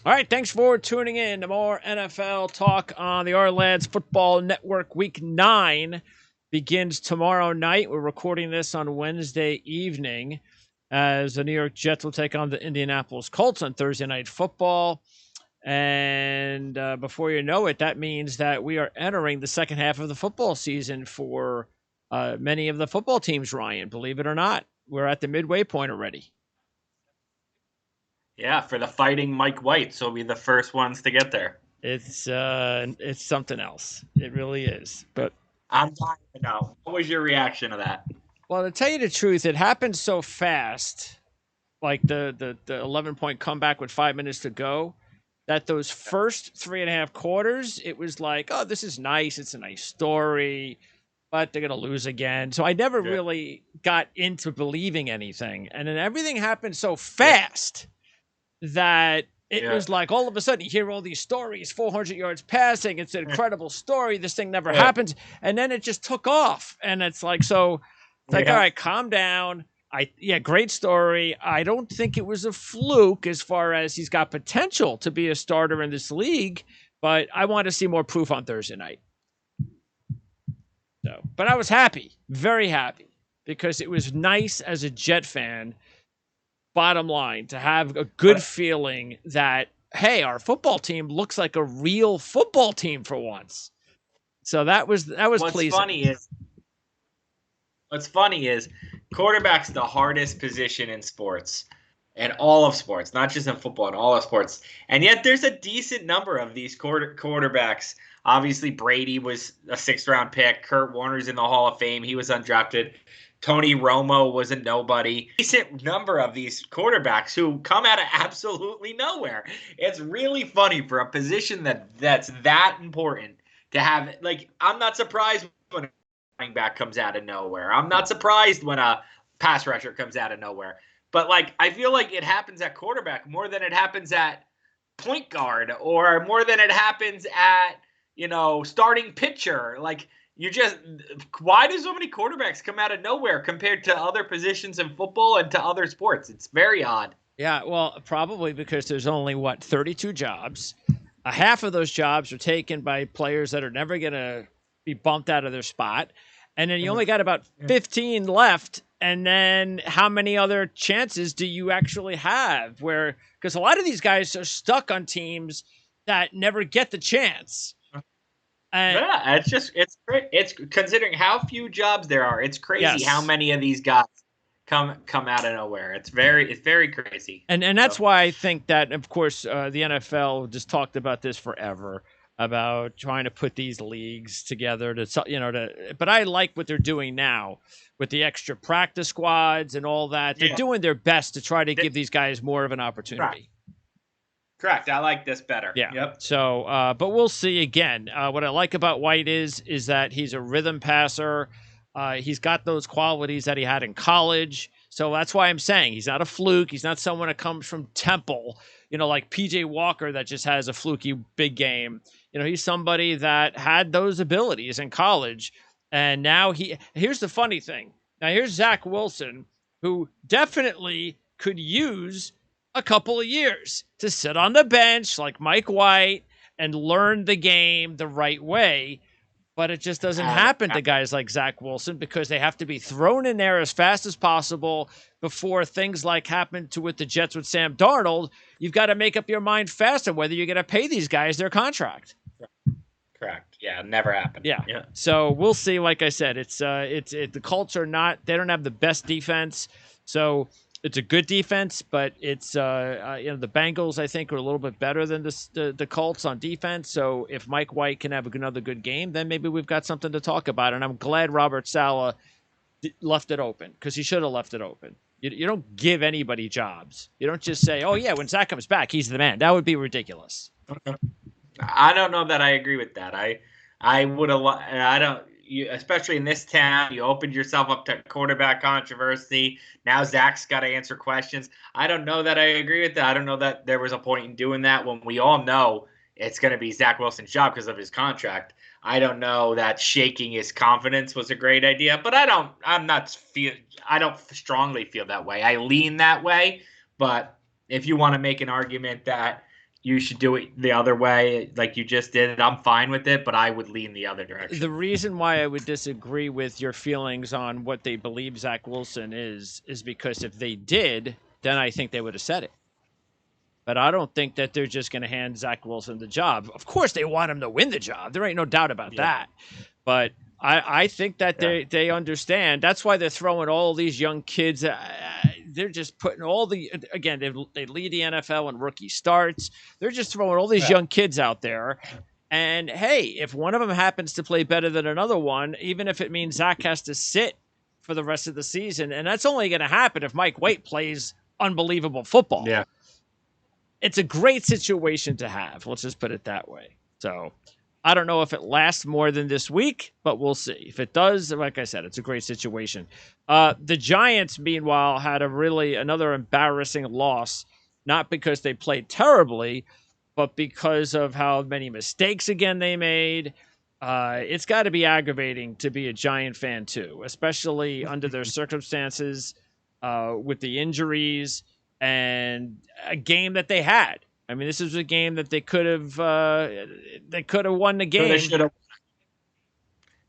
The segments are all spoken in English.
All right, thanks for tuning in to more NFL talk on the Our Football Network. Week 9 begins tomorrow night. We're recording this on Wednesday evening as the New York Jets will take on the Indianapolis Colts on Thursday Night Football. And before you know it, that means that we are entering the second half of the football season for many of the football teams, Ryan. Believe it or not, we're at the midway point already. Yeah, for the Fighting Mike White, so we'll be the first ones to get there. It's something else. It really is. But I'm dying to know. What was your reaction to that? well, to tell you the truth, it happened so fast, like the 11-point comeback with 5 minutes to go, that those first 3.5 quarters, it was like, oh, this is nice. It's a nice story, but they're gonna lose again. So I never really got into believing anything, and then everything happened so fast that it was like all of a sudden you hear all these stories, 400 yards passing. It's an incredible story. This thing never happens. And then it just took off. And it's like, so it's like, all right, calm down. Great story. I don't think it was a fluke as far as he's got potential to be a starter in this league, but I want to see more proof on Thursday night. So, but I was happy, very happy, because it was nice as a Jet fan, bottom line, to have a good feeling that, hey, our football team looks like a real football team for once. So that was pleasing. What's funny is quarterback's the hardest position in sports, and all of sports, not just in football, in all of sports. And yet there's a decent number of these quarterbacks. Obviously, Brady was a 6th-round pick. Kurt Warner's in the Hall of Fame. He was undrafted. Tony Romo was a nobody. Decent number of these quarterbacks who come out of absolutely nowhere. It's really funny for a position that's that important to have. Like, I'm not surprised when a running back comes out of nowhere. I'm not surprised when a pass rusher comes out of nowhere. But, like, I feel like it happens at quarterback more than it happens at point guard or more than it happens at, starting pitcher. Like, why do so many quarterbacks come out of nowhere compared to other positions in football and to other sports? It's very odd. Yeah, well, probably because there's only 32 jobs. Half of those jobs are taken by players that are never going to be bumped out of their spot. And then you only got about 15 left. And then how many other chances do you actually have? Because a lot of these guys are stuck on teams that never get the chance. It's considering how few jobs there are. It's crazy how many of these guys come out of nowhere. It's very crazy. And that's why I think that, of course, the NFL just talked about this forever, about trying to put these leagues together but I like what they're doing now with the extra practice squads and all that. They're doing their best to try to give these guys more of an opportunity. Correct. I like this better. Yeah. Yep. So, but we'll see again. What I like about White is that he's a rhythm passer. He's got those qualities that he had in college. So that's why I'm saying he's not a fluke. He's not someone that comes from Temple, like PJ Walker that just has a fluky big game. He's somebody that had those abilities in college. And now here's the funny thing. Now here's Zach Wilson, who definitely could use a couple of years to sit on the bench like Mike White and learn the game the right way. But it just doesn't happen to guys like Zach Wilson because they have to be thrown in there as fast as possible before things like happened with the Jets with Sam Darnold. You've got to make up your mind fast on whether you're going to pay these guys their contract. Correct. Yeah, never happened. Yeah. So we'll see. Like I said, the Colts they don't have the best defense. So it's a good defense, but it's the Bengals I think are a little bit better than the Colts on defense. So if Mike White can have another good game, then maybe we've got something to talk about. And I'm glad Robert Saleh left it open because he should have left it open. You don't give anybody jobs. You don't just say, "Oh yeah, when Zach comes back, he's the man." That would be ridiculous. I don't know that I agree with that. I would have. I don't. Especially in this town, you opened yourself up to quarterback controversy. Now Zach's got to answer questions. I don't know that I agree with that. I don't know that there was a point in doing that when we all know it's going to be Zach Wilson's job because of his contract. I don't know that shaking his confidence was a great idea, but I don't strongly feel that way. I lean that way, but if you want to make an argument that you should do it the other way, like you just did. I'm fine with it, but I would lean the other The direction. reason why I would disagree with your feelings on what they believe Zach Wilson is because if they did, then I think they would have said it. But I don't think that they're just going to hand Zach Wilson the job. Of course, they want him to win the job. There ain't no doubt about Yeah. that. But I think that they understand. That's why they're throwing all these young kids. They're just putting all again, they lead the NFL in rookie starts. They're just throwing all these young kids out there. And hey, if one of them happens to play better than another one, even if it means Zach has to sit for the rest of the season, and that's only going to happen if Mike White plays unbelievable football. Yeah. It's a great situation to have. Let's just put it that way. So I don't know if it lasts more than this week, but we'll see. If it does, like I said, it's a great situation. The Giants, meanwhile, had another embarrassing loss, not because they played terribly, but because of how many mistakes again they made. It's got to be aggravating to be a Giant fan too, especially under their circumstances, with the injuries and a game that they had. I mean, this is a game that they could have won the game.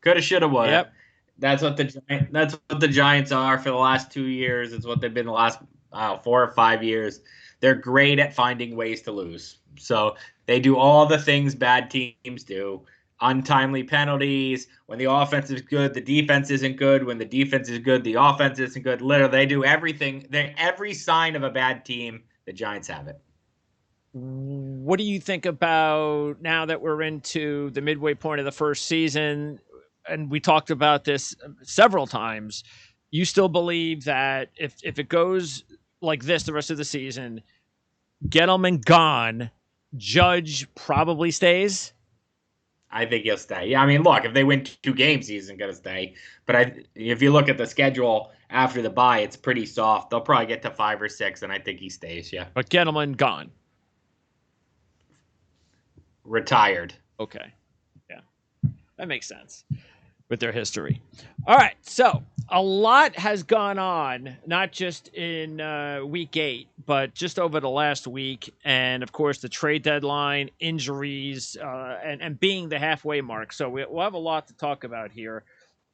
Coulda, shoulda, woulda. Yep. That's what the Giants are for the last 2 years. It's what they've been the last 4 or 5 years. They're great at finding ways to lose. So they do all the things bad teams do. Untimely penalties. When the offense is good, the defense isn't good. When the defense is good, the offense isn't good. Literally, they do everything. Every sign of a bad team, the Giants have it. What do you think about now that we're into the midway point of the first season? And we talked about this several times. You still believe that if it goes like this the rest of the season, Gettleman gone, Judge probably stays? I think he'll stay. Yeah, I mean, look, if they win 2 games, he isn't going to stay. But if you look at the schedule after the bye, it's pretty soft. They'll probably get to 5 or 6, and I think he stays, yeah. But Gettleman gone. Retired. Okay. Yeah. That makes sense with their history. All right. So a lot has gone on, not just in week 8, but just over the last week. And of course, the trade deadline, injuries, and being the halfway mark. So we'll have a lot to talk about here.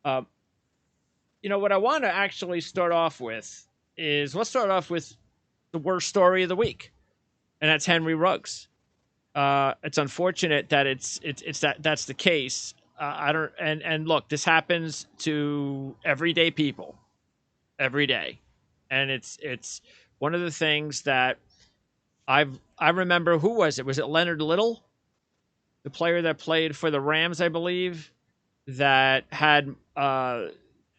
What I want to actually start off with is let's start off with the worst story of the week. And that's Henry Ruggs. It's unfortunate that that's the case. And look, this happens to everyday people every day. And it's one of the things that I remember. Who was it? Was it Leonard Little? The player that played for the Rams, I believe, that had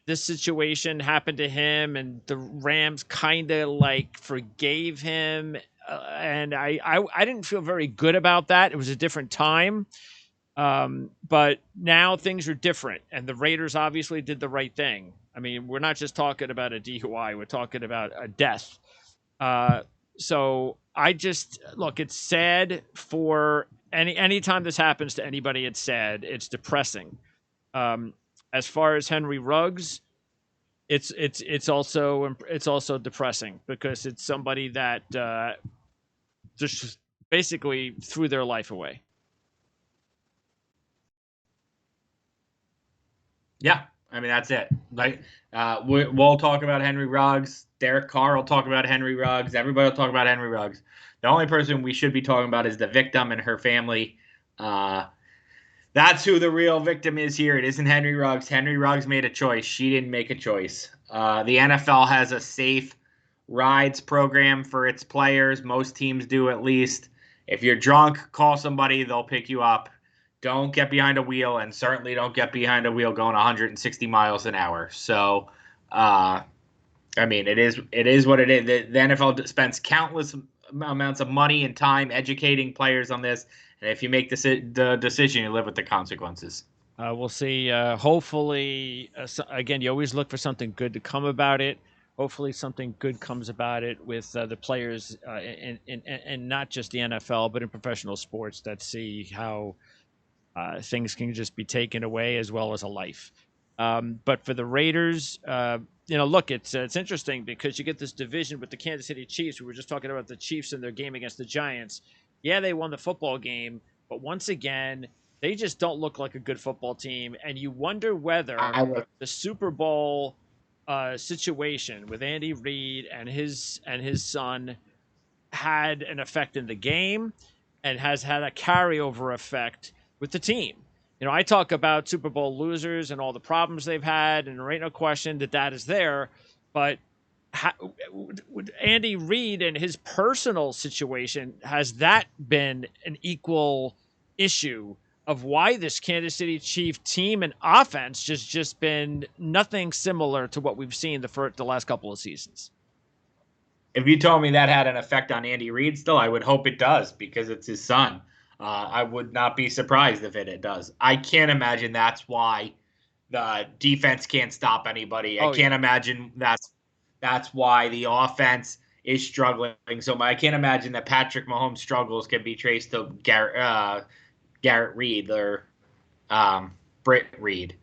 this situation happen to him, and the Rams kind of like forgave him. And I didn't feel very good about that. It was a different time. But now things are different, and the Raiders obviously did the right thing. I mean, we're not just talking about a DUI, we're talking about a death. So I just look, it's sad for any time this happens to anybody, it's sad, it's depressing. As far as Henry Ruggs, it's also depressing because it's somebody that just basically threw their life away. Yeah, I mean, that's it. Like, we'll talk about Henry Ruggs. Derek Carr will talk about Henry Ruggs. Everybody will talk about Henry Ruggs. The only person we should be talking about is the victim and her family. That's who the real victim is here. It isn't Henry Ruggs. Henry Ruggs made a choice. She didn't make a choice. The NFL has a safe rides program for its players. Most teams do, at least. If you're drunk, call somebody. They'll pick you up. Don't get behind a wheel, and certainly don't get behind a wheel going 160 miles an hour. So, I mean, it is what it is. The NFL spends countless amounts of money and time educating players on this, and if you make the decision, you live with the consequences. We'll see. Hopefully, again, you always look for something good to come about it. Hopefully, something good comes about it with the players, and not just the NFL, but in professional sports that see how things can just be taken away as well as a life. But for the Raiders, look, it's interesting because you get this division with the Kansas City Chiefs. We were just talking about the Chiefs in their game against the Giants. Yeah, they won the football game, but once again, they just don't look like a good football team. And you wonder whether I was the Super Bowl situation with Andy Reid and his son had an effect in the game and has had a carryover effect with the team. You know, I talk about Super Bowl losers and all the problems they've had, and there ain't no question that that is there. But how, Andy Reid and his personal situation, has that been an equal issue of why this Kansas City Chief team and offense just been nothing similar to what we've seen the last couple of seasons? if you told me that had an effect on Andy Reid still, I would hope it does because it's his son. I would not be surprised if it does. I can't imagine that's why the defense can't stop anybody. I Oh can't yeah. imagine that's why the offense is struggling so much. I can't imagine that Patrick Mahomes' struggles can be traced to Garrett Reid or Britt Reid.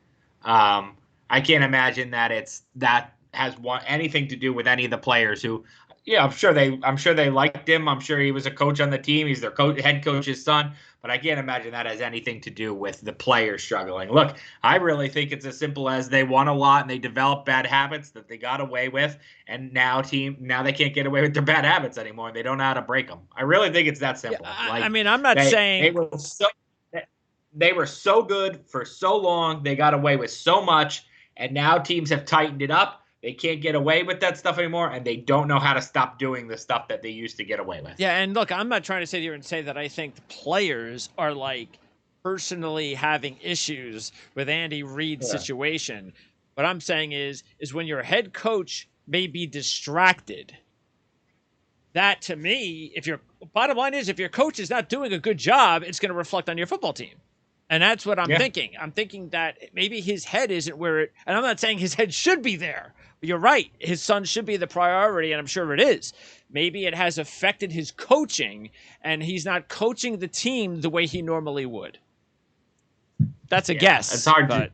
I can't imagine that that has anything to do with any of the players who. Yeah, I'm sure they liked him. I'm sure he was a coach on the team. He's their head coach's son. But I can't imagine that has anything to do with the players struggling. Look, I really think it's as simple as they won a lot and they developed bad habits that they got away with, and now they can't get away with their bad habits anymore. They don't know how to break them. I really think it's that Yeah, simple. I mean, I'm not They saying. were so good for so long. They got away with so much, and now teams have tightened it up. They can't get away with that stuff anymore, and they don't know how to stop doing the stuff that they used to get away with. Yeah, and look, I'm not trying to sit here and say that I think the players are like personally having issues with Andy Reid's Yeah. situation. What I'm saying is when your head coach may be distracted, that to me, if your bottom line is if your coach is not doing a good job, it's going to reflect on your football team. And that's what I'm Yeah. thinking. I'm thinking that maybe his head isn't where it, and I'm not saying his head should be there. But you're right. His son should be the priority, and I'm sure it is. Maybe it has affected his coaching, and he's not coaching the team the way he normally would. That's a guess. It's hard but to.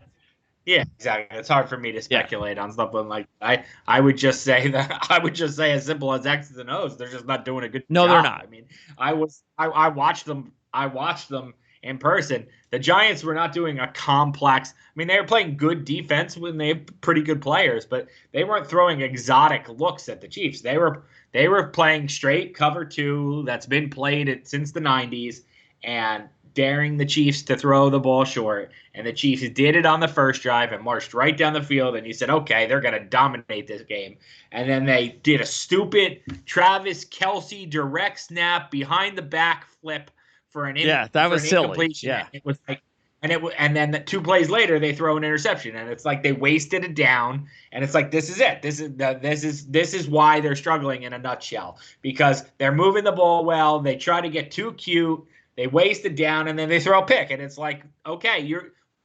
Yeah, exactly. It's hard for me to yeah. speculate on something like I would just say that I would just say as simple as X's and O's. They're just not doing a good No, they're job. not. I mean, I watched them. I watched them in person. The Giants were not doing a complex. I mean, they were playing good defense when they have pretty good players, but they weren't throwing exotic looks at the Chiefs. They were playing straight cover two that's been played since the '90s and daring the Chiefs to throw the ball short. And the Chiefs did it on the first drive and marched right down the field. And you said, okay, they're going to dominate this game. And then they did a stupid Travis Kelce direct snap behind the back flip for an That was silly. incompletion. Yeah. It was like, and then 2 plays later they throw an interception, and it's like they wasted it down. And it's like this is it. This is why they're struggling in a nutshell, because they're moving the ball well. They try to get too cute. They waste it down, and then they throw a pick. And it's like, okay,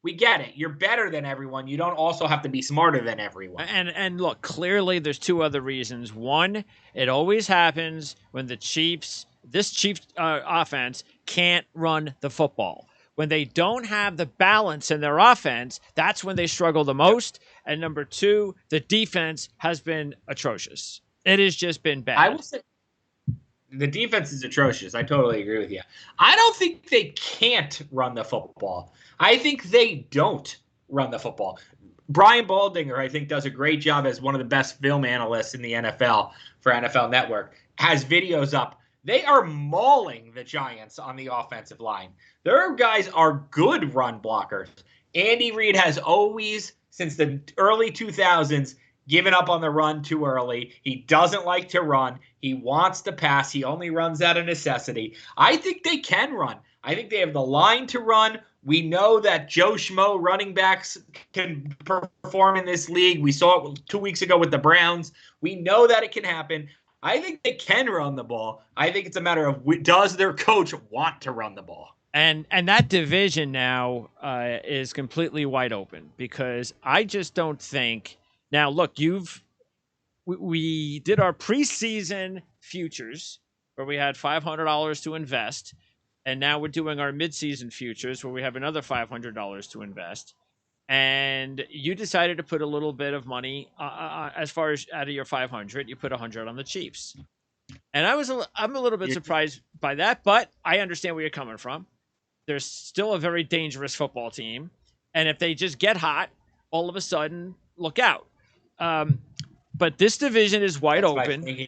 we get it. You're better than everyone. You don't also have to be smarter than everyone. And look, clearly there's two other reasons. One, it always happens when this Chiefs offense can't run the football. When they don't have the balance in their offense, that's when they struggle the most. And number two, the defense has been atrocious. It has just been bad. I will say the defense is atrocious. I totally agree with you. I don't think they can't run the football. I think they don't run the football. Brian Baldinger, I think, does a great job as one of the best film analysts in the NFL for NFL Network. Has videos up. They are mauling the Giants on the offensive line. Their guys are good run blockers. Andy Reid has always, since the early 2000s, given up on the run too early. He doesn't like to run. He wants to pass. He only runs out of necessity. I think they can run. I think they have the line to run. We know that Joe Schmo running backs can perform in this league. We saw it 2 weeks ago with the Browns. We know that it can happen. I think they can run the ball. I think it's a matter of does their coach want to run the ball? And that division now is completely wide open, because I just don't think. Now, look, we did our preseason futures where we had $500 to invest, and now we're doing our midseason futures where we have another $500 to invest. And you decided to put a little bit of money as far as out of your 500, you put 100 on the Chiefs. And I'm a little bit surprised by that, but I understand where you're coming from. They're still a very dangerous football team, and if they just get hot, all of a sudden, look out. Um, but this division is wide That's my open. thinking.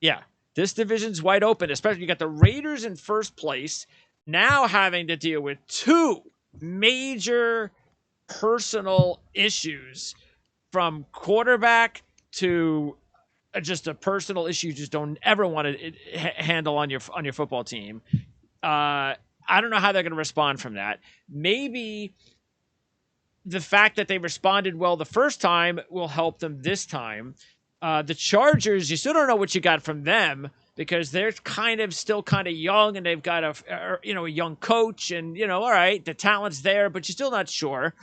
Yeah, this division's wide open. Especially you got the Raiders in first place, now having to deal with two major personal issues, from quarterback to just a personal issue you just don't ever want to handle on your football team. I don't know how they're going to respond from that. Maybe the fact that they responded well the first time will help them this time. The Chargers, you still don't know what you got from them because they're still kind of young, and they've got a young coach, and all right, the talent's there, but you're still not sure.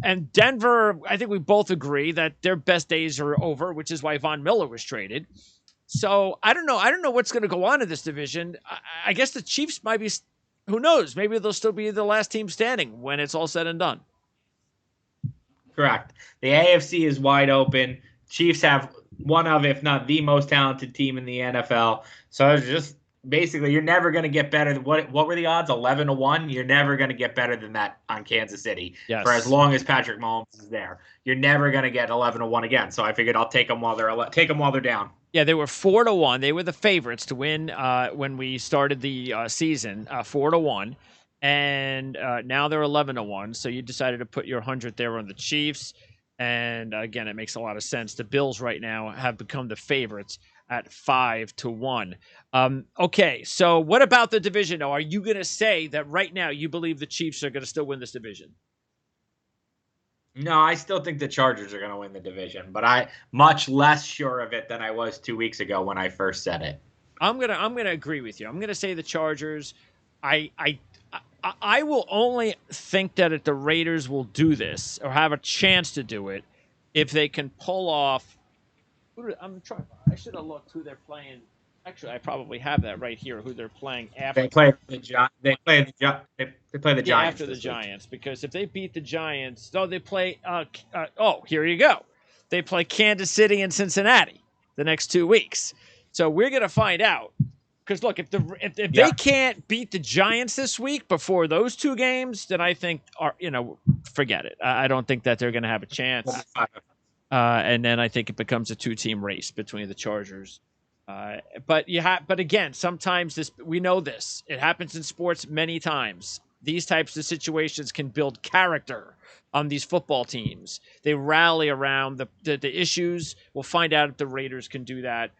And Denver, I think we both agree that their best days are over, which is why Von Miller was traded. So I don't know what's going to go on in this division. I guess the Chiefs might be. Who knows? Maybe they'll still be the last team standing when it's all said and done. Correct. The AFC is wide open. Chiefs have one of, if not the most talented team in the NFL. So it's just basically you're never going to get better. What were the odds? 11-1. You're never going to get better than that on Kansas City for as long as Patrick Mahomes is there. You're never going to get 11-1 again. So I figured I'll take them while they're down. Yeah, they were 4-1. They were the favorites to win when we started the season, 4-1, and now they're 11-1. So you decided to put your 100 there on the Chiefs, and again, it makes a lot of sense. The Bills right now have become the favorites at 5-1. Okay, so what about the division? Now, are you going to say that right now you believe the Chiefs are going to still win this division? No, I still think the Chargers are going to win the division, but I'm much less sure of it than I was 2 weeks ago when I first said it. I'm gonna agree with you. I'm gonna say the Chargers. I will only think that the Raiders will do this or have a chance to do it if they can pull off. I should have looked who they're playing. Actually, I probably have that right here. Who they're playing after? They play the Giants. They play the Giants after the Giants, because if they beat the Giants, they play. Here you go. They play Kansas City and Cincinnati the next 2 weeks. So we're gonna find out. Because look, if they can't beat the Giants this week before those two games, then I think forget it. I don't think that they're gonna have a chance. And then I think it becomes a 2-team race between the Chargers. But again, sometimes we know this. It happens in sports many times. These types of situations can build character on these football teams. They rally around the issues. We'll find out if the Raiders can do that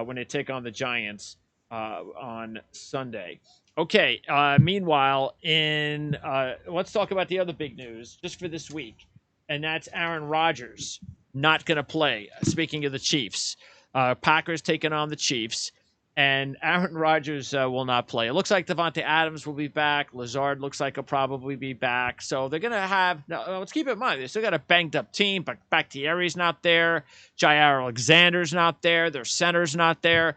when they take on the Giants on Sunday. Okay. Meanwhile, let's talk about the other big news just for this week, and that's Aaron Rodgers not going to play. Speaking of the Chiefs. Packers taking on the Chiefs, and Aaron Rodgers will not play. It looks like Devontae Adams will be back. Lazard looks like he'll probably be back. So they're going to have – now, let's keep in mind, they still got a banged-up team, but Bakhtiari's not there. Jair Alexander's not there. Their center's not there.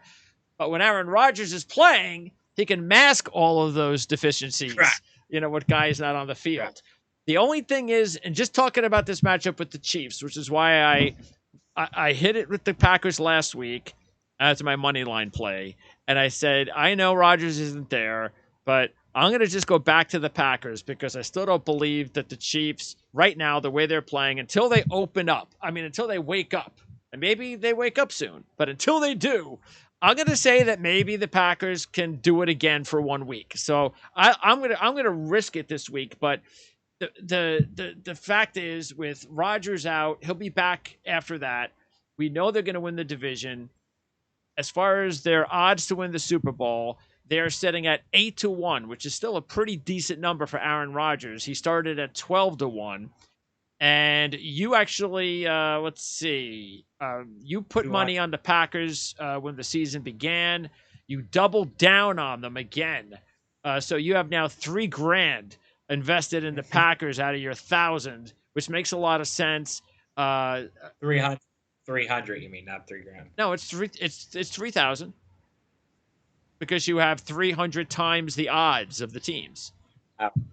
But when Aaron Rodgers is playing, he can mask all of those deficiencies, with guys not on the field. Right. The only thing is, and just talking about this matchup with the Chiefs, which is why I hit it with the Packers last week as my money line play. And I said, I know Rodgers isn't there, but I'm going to just go back to the Packers because I still don't believe that the Chiefs, right now, the way they're playing, until they open up, until they wake up, and maybe they wake up soon, but until they do, I'm going to say that maybe the Packers can do it again for 1 week. So I'm going to risk it this week, but the fact is, with Rodgers out, he'll be back after that. We know they're going to win the division. As far as their odds to win the Super Bowl, they're sitting at 8-1, which is still a pretty decent number for Aaron Rodgers. He started at 12-1. And you actually, let's see, you put money on the Packers when the season began. You doubled down on them again. So you have now $3,000 invested in the Packers out of your 1,000, which makes a lot of sense. 300, you mean, not $3,000? No, it's 3,000 because you have 300 times the odds of the teams.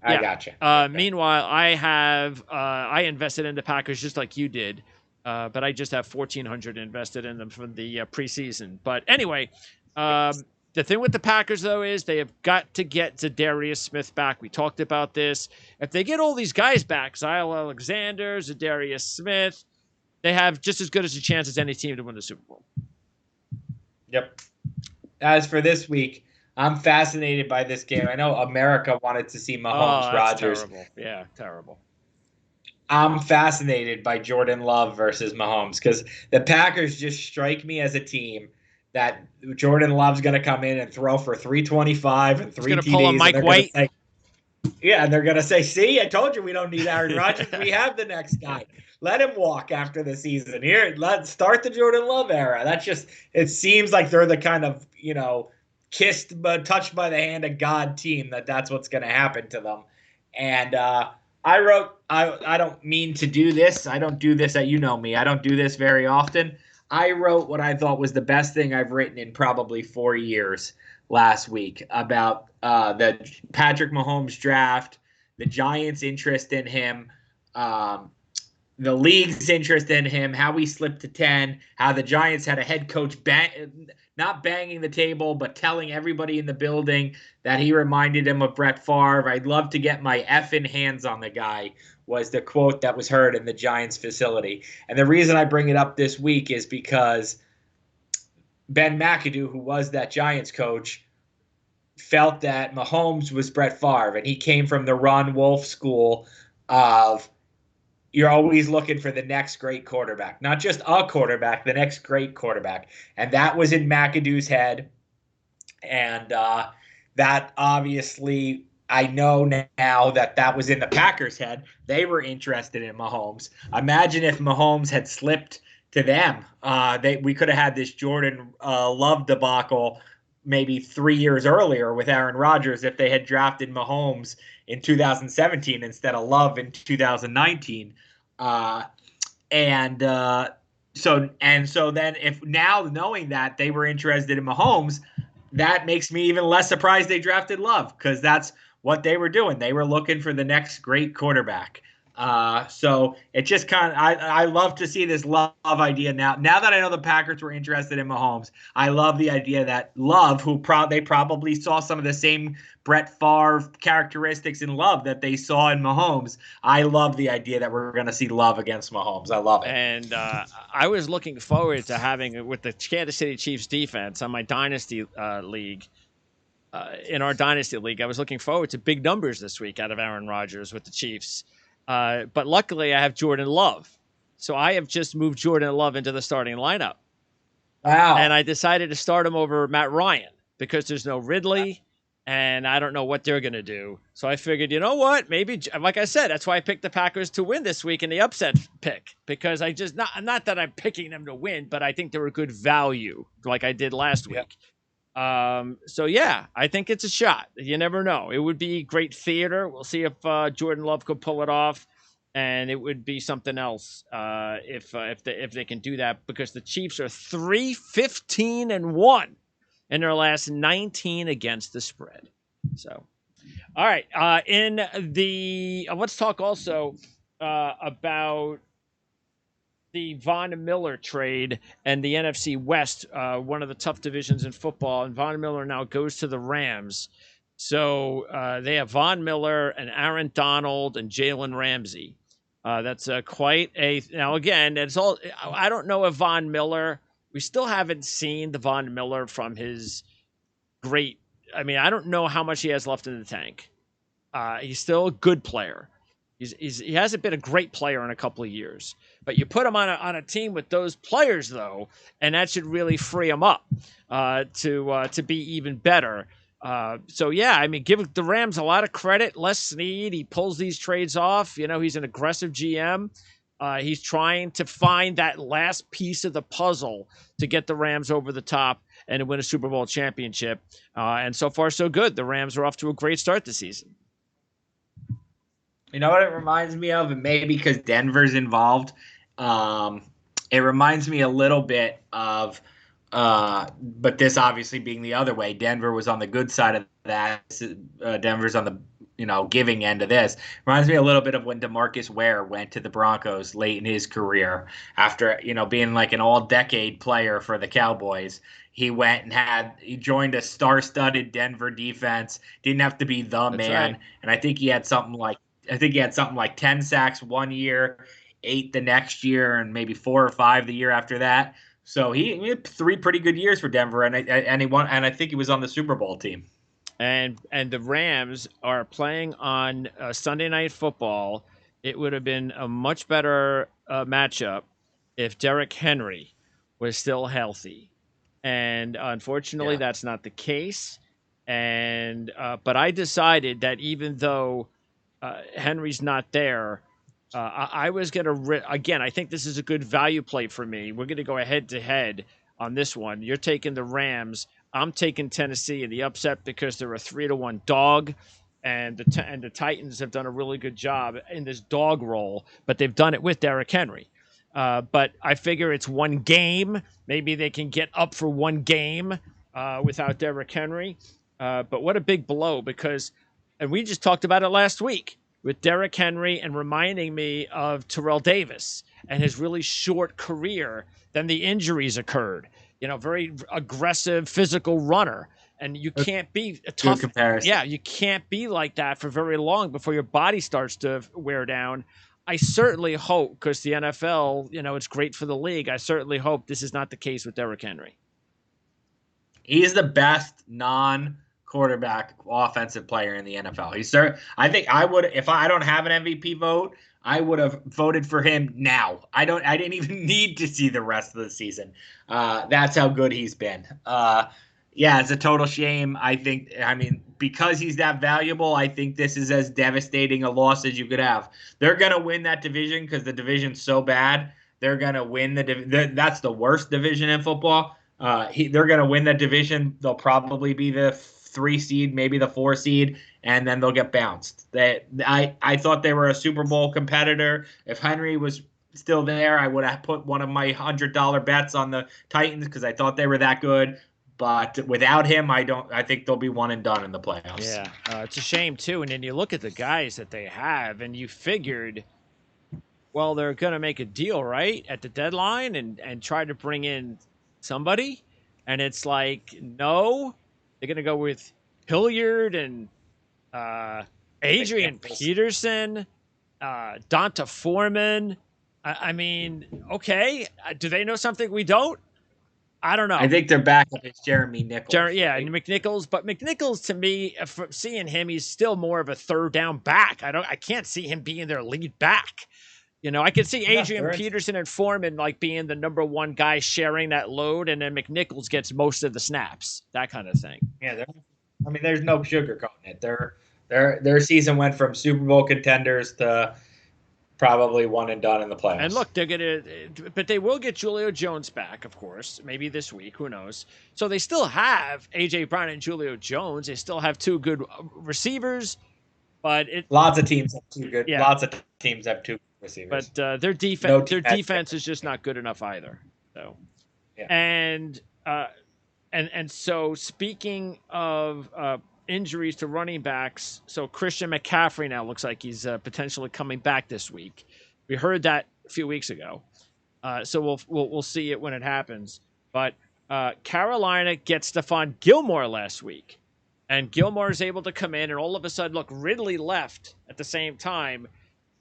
I gotcha. Okay. Meanwhile, I invested in the Packers just like you did, but I just have 1,400 invested in them from the preseason. But anyway, The thing with the Packers, though, is they have got to get Zadarius Smith back. We talked about this. If they get all these guys back, Kyle Alexander, Zadarius Smith, they have just as good as a chance as any team to win the Super Bowl. Yep. As for this week, I'm fascinated by this game. I know America wanted to see Mahomes, Rodgers. Terrible. Yeah, terrible. I'm fascinated by Jordan Love versus Mahomes because the Packers just strike me as a team that Jordan Love's going to come in and throw for 325 and 3 TDs. He's going to pull a Mike White. And they're going to say, see, I told you we don't need Aaron Rodgers. We have the next guy. Let him walk after the season. Here, let's start the Jordan Love era. That's just, it seems like they're the kind of, kissed but touched by the hand of God team that's what's going to happen to them. And I don't mean to do this. I don't do this you know me. I don't do this very often. I wrote what I thought was the best thing I've written in probably 4 years last week about the Patrick Mahomes draft, the Giants' interest in him, the league's interest in him, how he slipped to 10, how the Giants had a head coach not banging the table, but telling everybody in the building that he reminded him of Brett Favre. I'd love to get my effing hands on the guy, was the quote that was heard in the Giants facility. And the reason I bring it up this week is because Ben McAdoo, who was that Giants coach, felt that Mahomes was Brett Favre, and he came from the Ron Wolf school of you're always looking for the next great quarterback, not just a quarterback, the next great quarterback. And that was in McAdoo's head. And that obviously, I know now that was in the Packers' head. They were interested in Mahomes. Imagine if Mahomes had slipped to them. We could have had this Jordan Love debacle maybe 3 years earlier with Aaron Rodgers if they had drafted Mahomes in 2017 instead of Love in 2019. So then if now knowing that they were interested in Mahomes, that makes me even less surprised they drafted Love because that's what they were doing. They were looking for the next great quarterback. So it just kind of, I love to see this Love idea now. Now that I know the Packers were interested in Mahomes, I love the idea that Love, they probably saw some of the same Brett Favre characteristics in Love that they saw in Mahomes. I love the idea that we're going to see Love against Mahomes. I love it. And I was looking forward to having it with the Kansas City Chiefs defense on my Dynasty league. In our Dynasty league, I was looking forward to big numbers this week out of Aaron Rodgers with the Chiefs. But luckily, I have Jordan Love. So I have just moved Jordan Love into the starting lineup. Wow. And I decided to start him over Matt Ryan because there's no Ridley, and I don't know what they're going to do. So I figured, you know what? Maybe, like I said, that's why I picked the Packers to win this week in the upset pick. Because I just, not that I'm picking them to win, but I think they're a good value, like I did last week. So yeah, I think it's a shot. You never know. It would be great theater. We'll see if Jordan Love could pull it off, and it would be something else if they can do that because the Chiefs are 3-15-1 in their last 19 against the spread. So, all right. Let's talk also about the Von Miller trade and the NFC West, one of the tough divisions in football. And Von Miller now goes to the Rams. So they have Von Miller and Aaron Donald and Jalen Ramsey. That's quite a... Now, again, it's all... I don't know if Von Miller... We still haven't seen the Von Miller from his great... I mean, I don't know how much he has left in the tank. He's still a good player. He hasn't been a great player in a couple of years. But you put him on a team with those players, though, and that should really free him up to be even better. So, yeah, I mean, give the Rams a lot of credit. Les Snead, he pulls these trades off. You know, he's an aggressive GM. He's trying to find that last piece of the puzzle to get the Rams over the top and to win a Super Bowl championship. And so far, so good. The Rams are off to a great start this season. You know what it reminds me of? And maybe because Denver's involved, it reminds me a little bit of, but this obviously being the other way. Denver was on the good side of that. Denver's on the giving end of this. Reminds me a little bit of when DeMarcus Ware went to the Broncos late in his career after, being like an all-decade player for the Cowboys. He joined a star-studded Denver defense, didn't have to be the That's man, right. and I think he had something like 10 sacks one year, 8 the next year, and maybe 4 or 5 the year after that. So he had 3 pretty good years for Denver, and he won, and I think he was on the Super Bowl team. And the Rams are playing on Sunday Night Football. It would have been a much better matchup if Derrick Henry was still healthy, and unfortunately, Yeah. that's not the case. And but I decided that even though Henry's not there, I was going to again. I think this is a good value play for me. We're going to go head to head on this one. You're taking the Rams. I'm taking Tennessee in the upset because they're a 3-1 dog, and the Titans have done a really good job in this dog role, but they've done it with Derrick Henry. But I figure it's one game. Maybe they can get up for one game without Derrick Henry. But what a big blow because, and we just talked about it last week with Derrick Henry and reminding me of Terrell Davis and his really short career. Then the injuries occurred. Very aggressive, physical runner. And you can't be a tough. Good comparison. Yeah, you can't be like that for very long before your body starts to wear down. I certainly hope, because the NFL, it's great for the league. I certainly hope this is not the case with Derrick Henry. He's the best non-quarterback offensive player in the NFL. I think I would, if I don't have an MVP vote, I would have voted for him now. I didn't even need to see the rest of the season. That's how good he's been. Yeah, it's a total shame. Because he's that valuable, I think this is as devastating a loss as you could have. They're going to win that division because the division's so bad. They're going to win that's the worst division in football. They're going to win that division. They'll probably be the 3 seed, maybe the 4 seed, and then they'll get bounced. I thought they were a Super Bowl competitor. If Henry was still there, I would have put one of my $100 bets on the Titans because I thought they were that good. But without him, I think they'll be one and done in the playoffs. Yeah, it's a shame too. And then you look at the guys that they have, and you figured, well, they're going to make a deal right at the deadline and try to bring in somebody, and it's like, no, they're going to go with Hilliard and Adrian Peterson, Donta Foreman. I mean, okay, do they know something we don't? I don't know. I think their backup is Jeremy Nichols. Yeah, right? And McNichols, but McNichols to me, seeing him, he's still more of a third down back. I can't see him being their lead back. I could see Adrian Peterson and Foreman like being the number one guy sharing that load, and then McNichols gets most of the snaps, that kind of thing. Yeah, there's no sugarcoating it. Their season went from Super Bowl contenders to probably one and done in the playoffs. And look, but they will get Julio Jones back, of course, maybe this week, who knows. So they still have A.J. Brown and Julio Jones. They still have 2 good receivers, but lots of teams have 2 good. Yeah. Lots of teams have 2 receivers. But their defense is just not good enough either. So, yeah. And so speaking of injuries to running backs, so Christian McCaffrey now looks like he's potentially coming back this week. We heard that a few weeks ago, so we'll see it when it happens. But Carolina gets Stephon Gilmore last week, and Gilmore is able to come in, and all of a sudden, look, Ridley left at the same time.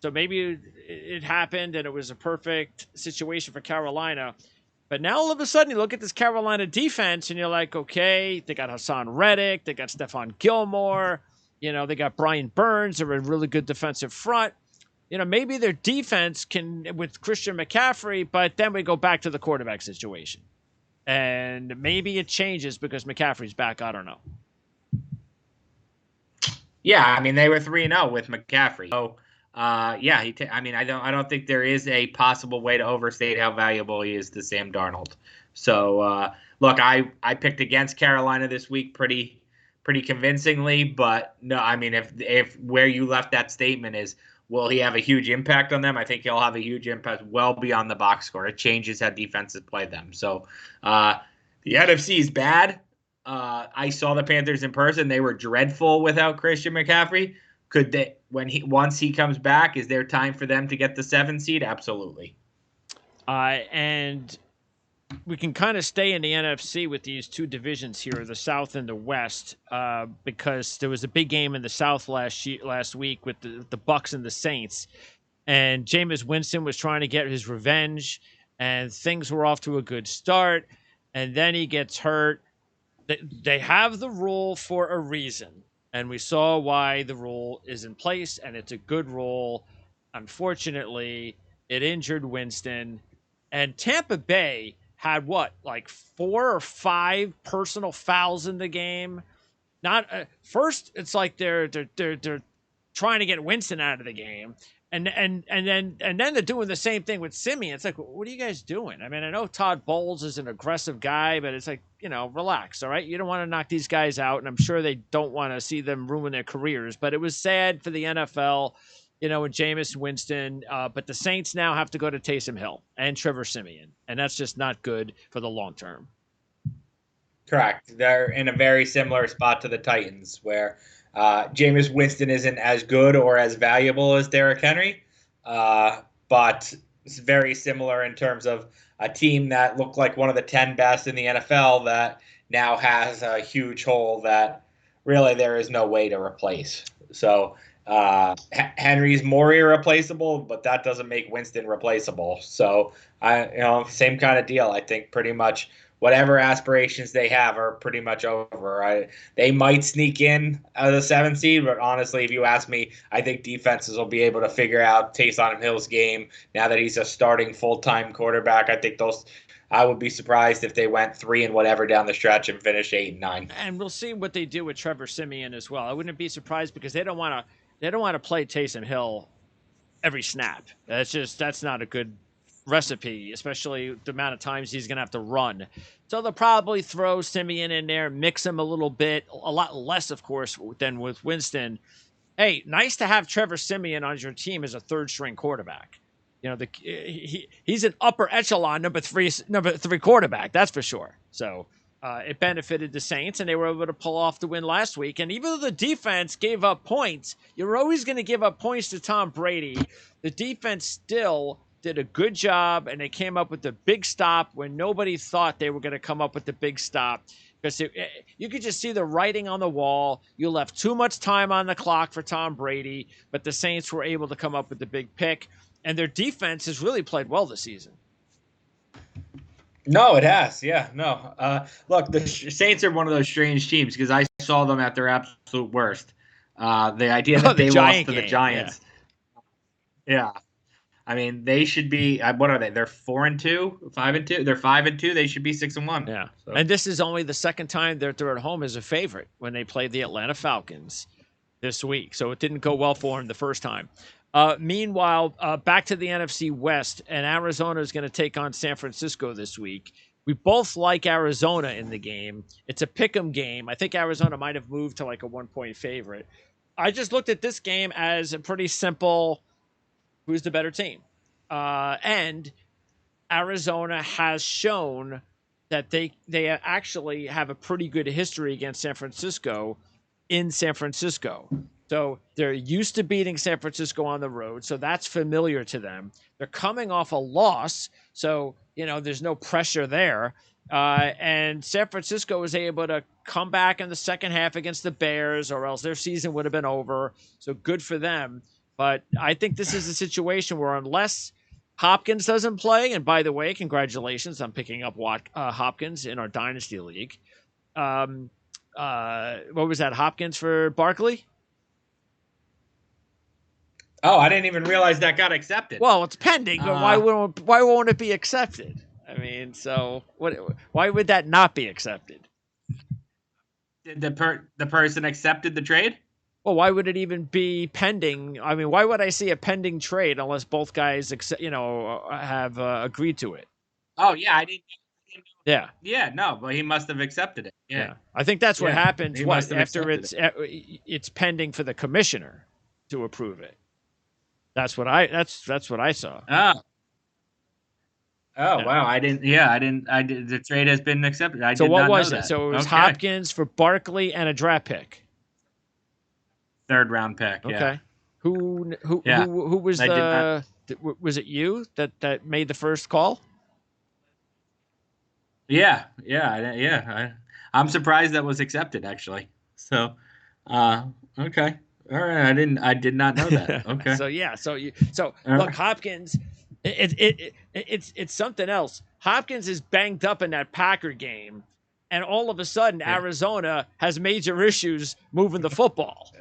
So maybe it happened and it was a perfect situation for Carolina. But now all of a sudden you look at this Carolina defense and you're like, okay, they got Hassan Reddick, they got Stephon Gilmore, they got Brian Burns, they're a really good defensive front. Maybe their defense can with Christian McCaffrey, but then we go back to the quarterback situation. And maybe it changes because McCaffrey's back, I don't know. Yeah, they were 3-0 with McCaffrey. So I don't think there is a possible way to overstate how valuable he is to Sam Darnold. So, look, I picked against Carolina this week pretty convincingly, but no, if where you left that statement is, will he have a huge impact on them? I think he'll have a huge impact well beyond the box score. It changes how defenses play them. So, the NFC is bad. I saw the Panthers in person. They were dreadful without Christian McCaffrey. Could they, once he comes back, is there time for them to get the 7 seed? Absolutely. And we can kind of stay in the NFC with these two divisions here, the South and the West, because there was a big game in the South last week with the Bucks and the Saints, and Jameis Winston was trying to get his revenge, and things were off to a good start, and then he gets hurt. They have the rule for a reason, and we saw why the rule is in place, and it's a good rule. Unfortunately, it injured Winston, and Tampa Bay had like 4 or 5 personal fouls in the game. Not first, it's like they're trying to get Winston out of the game, and then they're doing the same thing with Simeon. It's like, what are you guys doing? I mean, I know Todd Bowles is an aggressive guy, but it's like, relax, all right? You don't want to knock these guys out, and I'm sure they don't want to see them ruin their careers. But it was sad for the NFL, and Jameis Winston. But the Saints now have to go to Taysom Hill and Trevor Simeon, and that's just not good for the long term. Correct. They're in a very similar spot to the Titans, where Jameis Winston isn't as good or as valuable as Derrick Henry, but it's very similar in terms of a team that looked like one of the 10 best in the NFL that now has a huge hole that really there is no way to replace. So Henry's more irreplaceable, but that doesn't make Winston replaceable. So same kind of deal. I think pretty much whatever aspirations they have are pretty much over. They might sneak in as a 7 seed, but honestly, if you ask me, I think defenses will be able to figure out Taysom Hill's game now that he's a starting full-time quarterback. I think I would be surprised if they went 3 and whatever down the stretch and finished 8 and 9. And we'll see what they do with Trevor Simeon as well. I wouldn't be surprised because they don't want to play Taysom Hill every snap. That's not a good recipe, especially the amount of times he's going to have to run. So they'll probably throw Simeon in there, mix him a little bit, a lot less, of course, than with Winston. Hey, nice to have Trevor Simeon on your team as a third-string quarterback. He's an upper echelon number three quarterback, that's for sure. So it benefited the Saints, and they were able to pull off the win last week. And even though the defense gave up points, you're always going to give up points to Tom Brady. The defense still did a good job, and they came up with the big stop when nobody thought they were going to come up with the big stop, because you could just see the writing on the wall. You left too much time on the clock for Tom Brady, but the Saints were able to come up with the big pick, and their defense has really played well this season. No, it has. Yeah, no. Look, the Saints are one of those strange teams because I saw them at their absolute worst. The idea that they lost to the Giants. Yeah. I mean, they should be. What are they? They're 4-2, 5-2. They're 5-2. They should be 6-1. Yeah, so. And this is only the second time they're at home as a favorite when they played the Atlanta Falcons this week. So it didn't go well for them the first time. Meanwhile, back to the NFC West, and Arizona is going to take on San Francisco this week. We both like Arizona in the game. It's a pick'em game. I think Arizona might have moved to like a 1-point favorite. I just looked at this game as a pretty simple. Who's the better team? And Arizona has shown that they actually have a pretty good history against San Francisco in San Francisco. So they're used to beating San Francisco on the road, so that's familiar to them. They're coming off a loss, so there's no pressure there. And San Francisco was able to come back in the second half against the Bears, or else their season would have been over. So good for them. But I think this is a situation where unless Hopkins doesn't play, and by the way, congratulations on picking up Hopkins in our Dynasty League. What was that, Hopkins for Barkley? Oh, I didn't even realize that got accepted. Well, it's pending, but why won't it be accepted? I mean, so why would that not be accepted? Did the person accepted the trade? Well, why would it even be pending? I mean, why would I see a pending trade unless both guys, have agreed to it? Oh yeah, I didn't. Yeah. Yeah, no, but he must have accepted it. Yeah. I think that's what happens after it's pending for the commissioner to approve it. That's what I saw. Oh. Oh, wow. I didn't. The trade has been accepted. So what was it? So it was Hopkins for Barkley and a draft pick. Third round pick. Okay. Yeah. Who was I did not. was it you that made the first call? Yeah. I'm surprised that was accepted actually. So, okay. All right. I did not know that. Okay. So look, Hopkins, it's something else. Hopkins is banged up in that Packer game, and all of a sudden Arizona has major issues moving the football.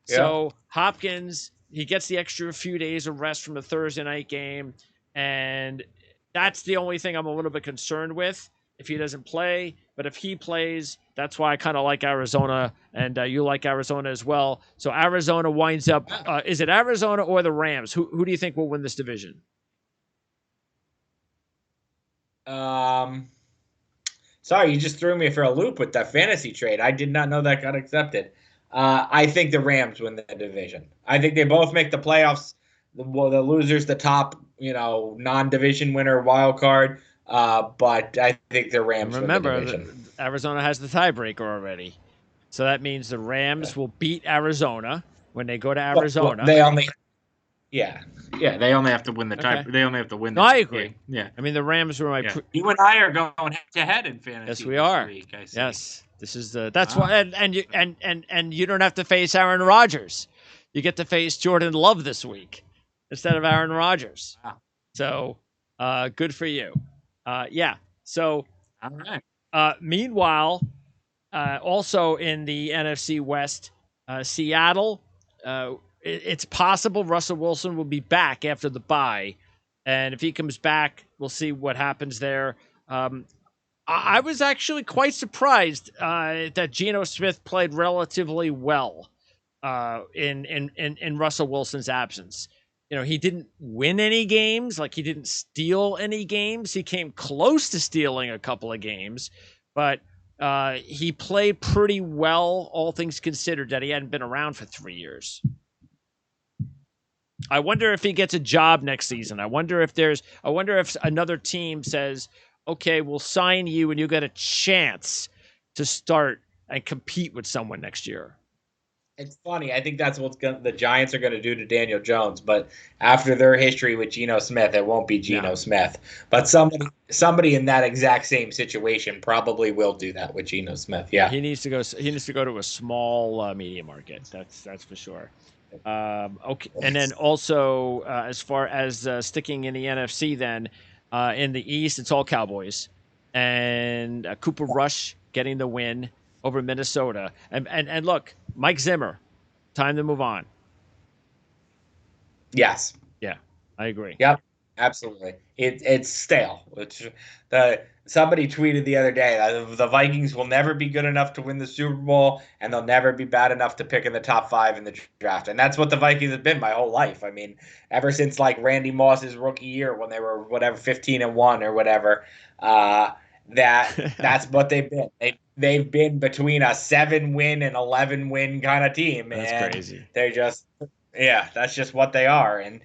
So Hopkins, he gets the extra few days of rest from the Thursday night game, and that's the only thing I'm a little bit concerned with if he doesn't play. But if he plays, that's why I kind of like Arizona, and you like Arizona as well. So Arizona winds up. Is it Arizona or the Rams? Who do you think will win this division? Sorry, you just threw me for a loop with that fantasy trade. I did not know that got accepted. I think the Rams win the division. I think they both make the playoffs. The loser's the top, non-division winner wild card. But I think the Rams win the division. Arizona has the tiebreaker already, so that means the Rams will beat Arizona when they go to Arizona. They only have to win the tie. Okay. They only have to win. I agree. Game. Yeah, I mean the Rams were my. You and I are going head to head in fantasy. Yes, we are. Week, yes, this is that's why, and you don't have to face Aaron Rodgers. You get to face Jordan Love this week instead of Aaron Rodgers. Wow. So, good for you. So, all right. Meanwhile, also in the NFC West, Seattle, it's possible Russell Wilson will be back after the bye. And if he comes back, we'll see what happens there. I was actually quite surprised that Geno Smith played relatively well in Russell Wilson's absence. He didn't win any games, like he didn't steal any games. He came close to stealing a couple of games, but he played pretty well, all things considered, that he hadn't been around for 3 years. I wonder if he gets a job next season. I wonder if another team says, okay, we'll sign you and you get a chance to start and compete with someone next year. It's funny. I think that's what the Giants are going to do to Daniel Jones. But after their history with Geno Smith, it won't be Geno Smith. But somebody in that exact same situation probably will do that with Geno Smith. Yeah, he needs to go. He needs to go to a small media market. That's for sure. Okay, and then also as far as sticking in the NFC, then in the East, it's all Cowboys, and Cooper Rush getting the win over Minnesota. And look, Mike Zimmer, time to move on. Yes. Yeah, I agree. Yep, absolutely. It's stale. Somebody tweeted the other day that the Vikings will never be good enough to win the Super Bowl, and they'll never be bad enough to pick in the top 5 in the draft. And that's what the Vikings have been my whole life. I mean, ever since like Randy Moss's rookie year when they were 15-1 or whatever, that's what they've been. They've been between a 7-win and 11-win kind of team. That's crazy. They're just, that's just what they are. And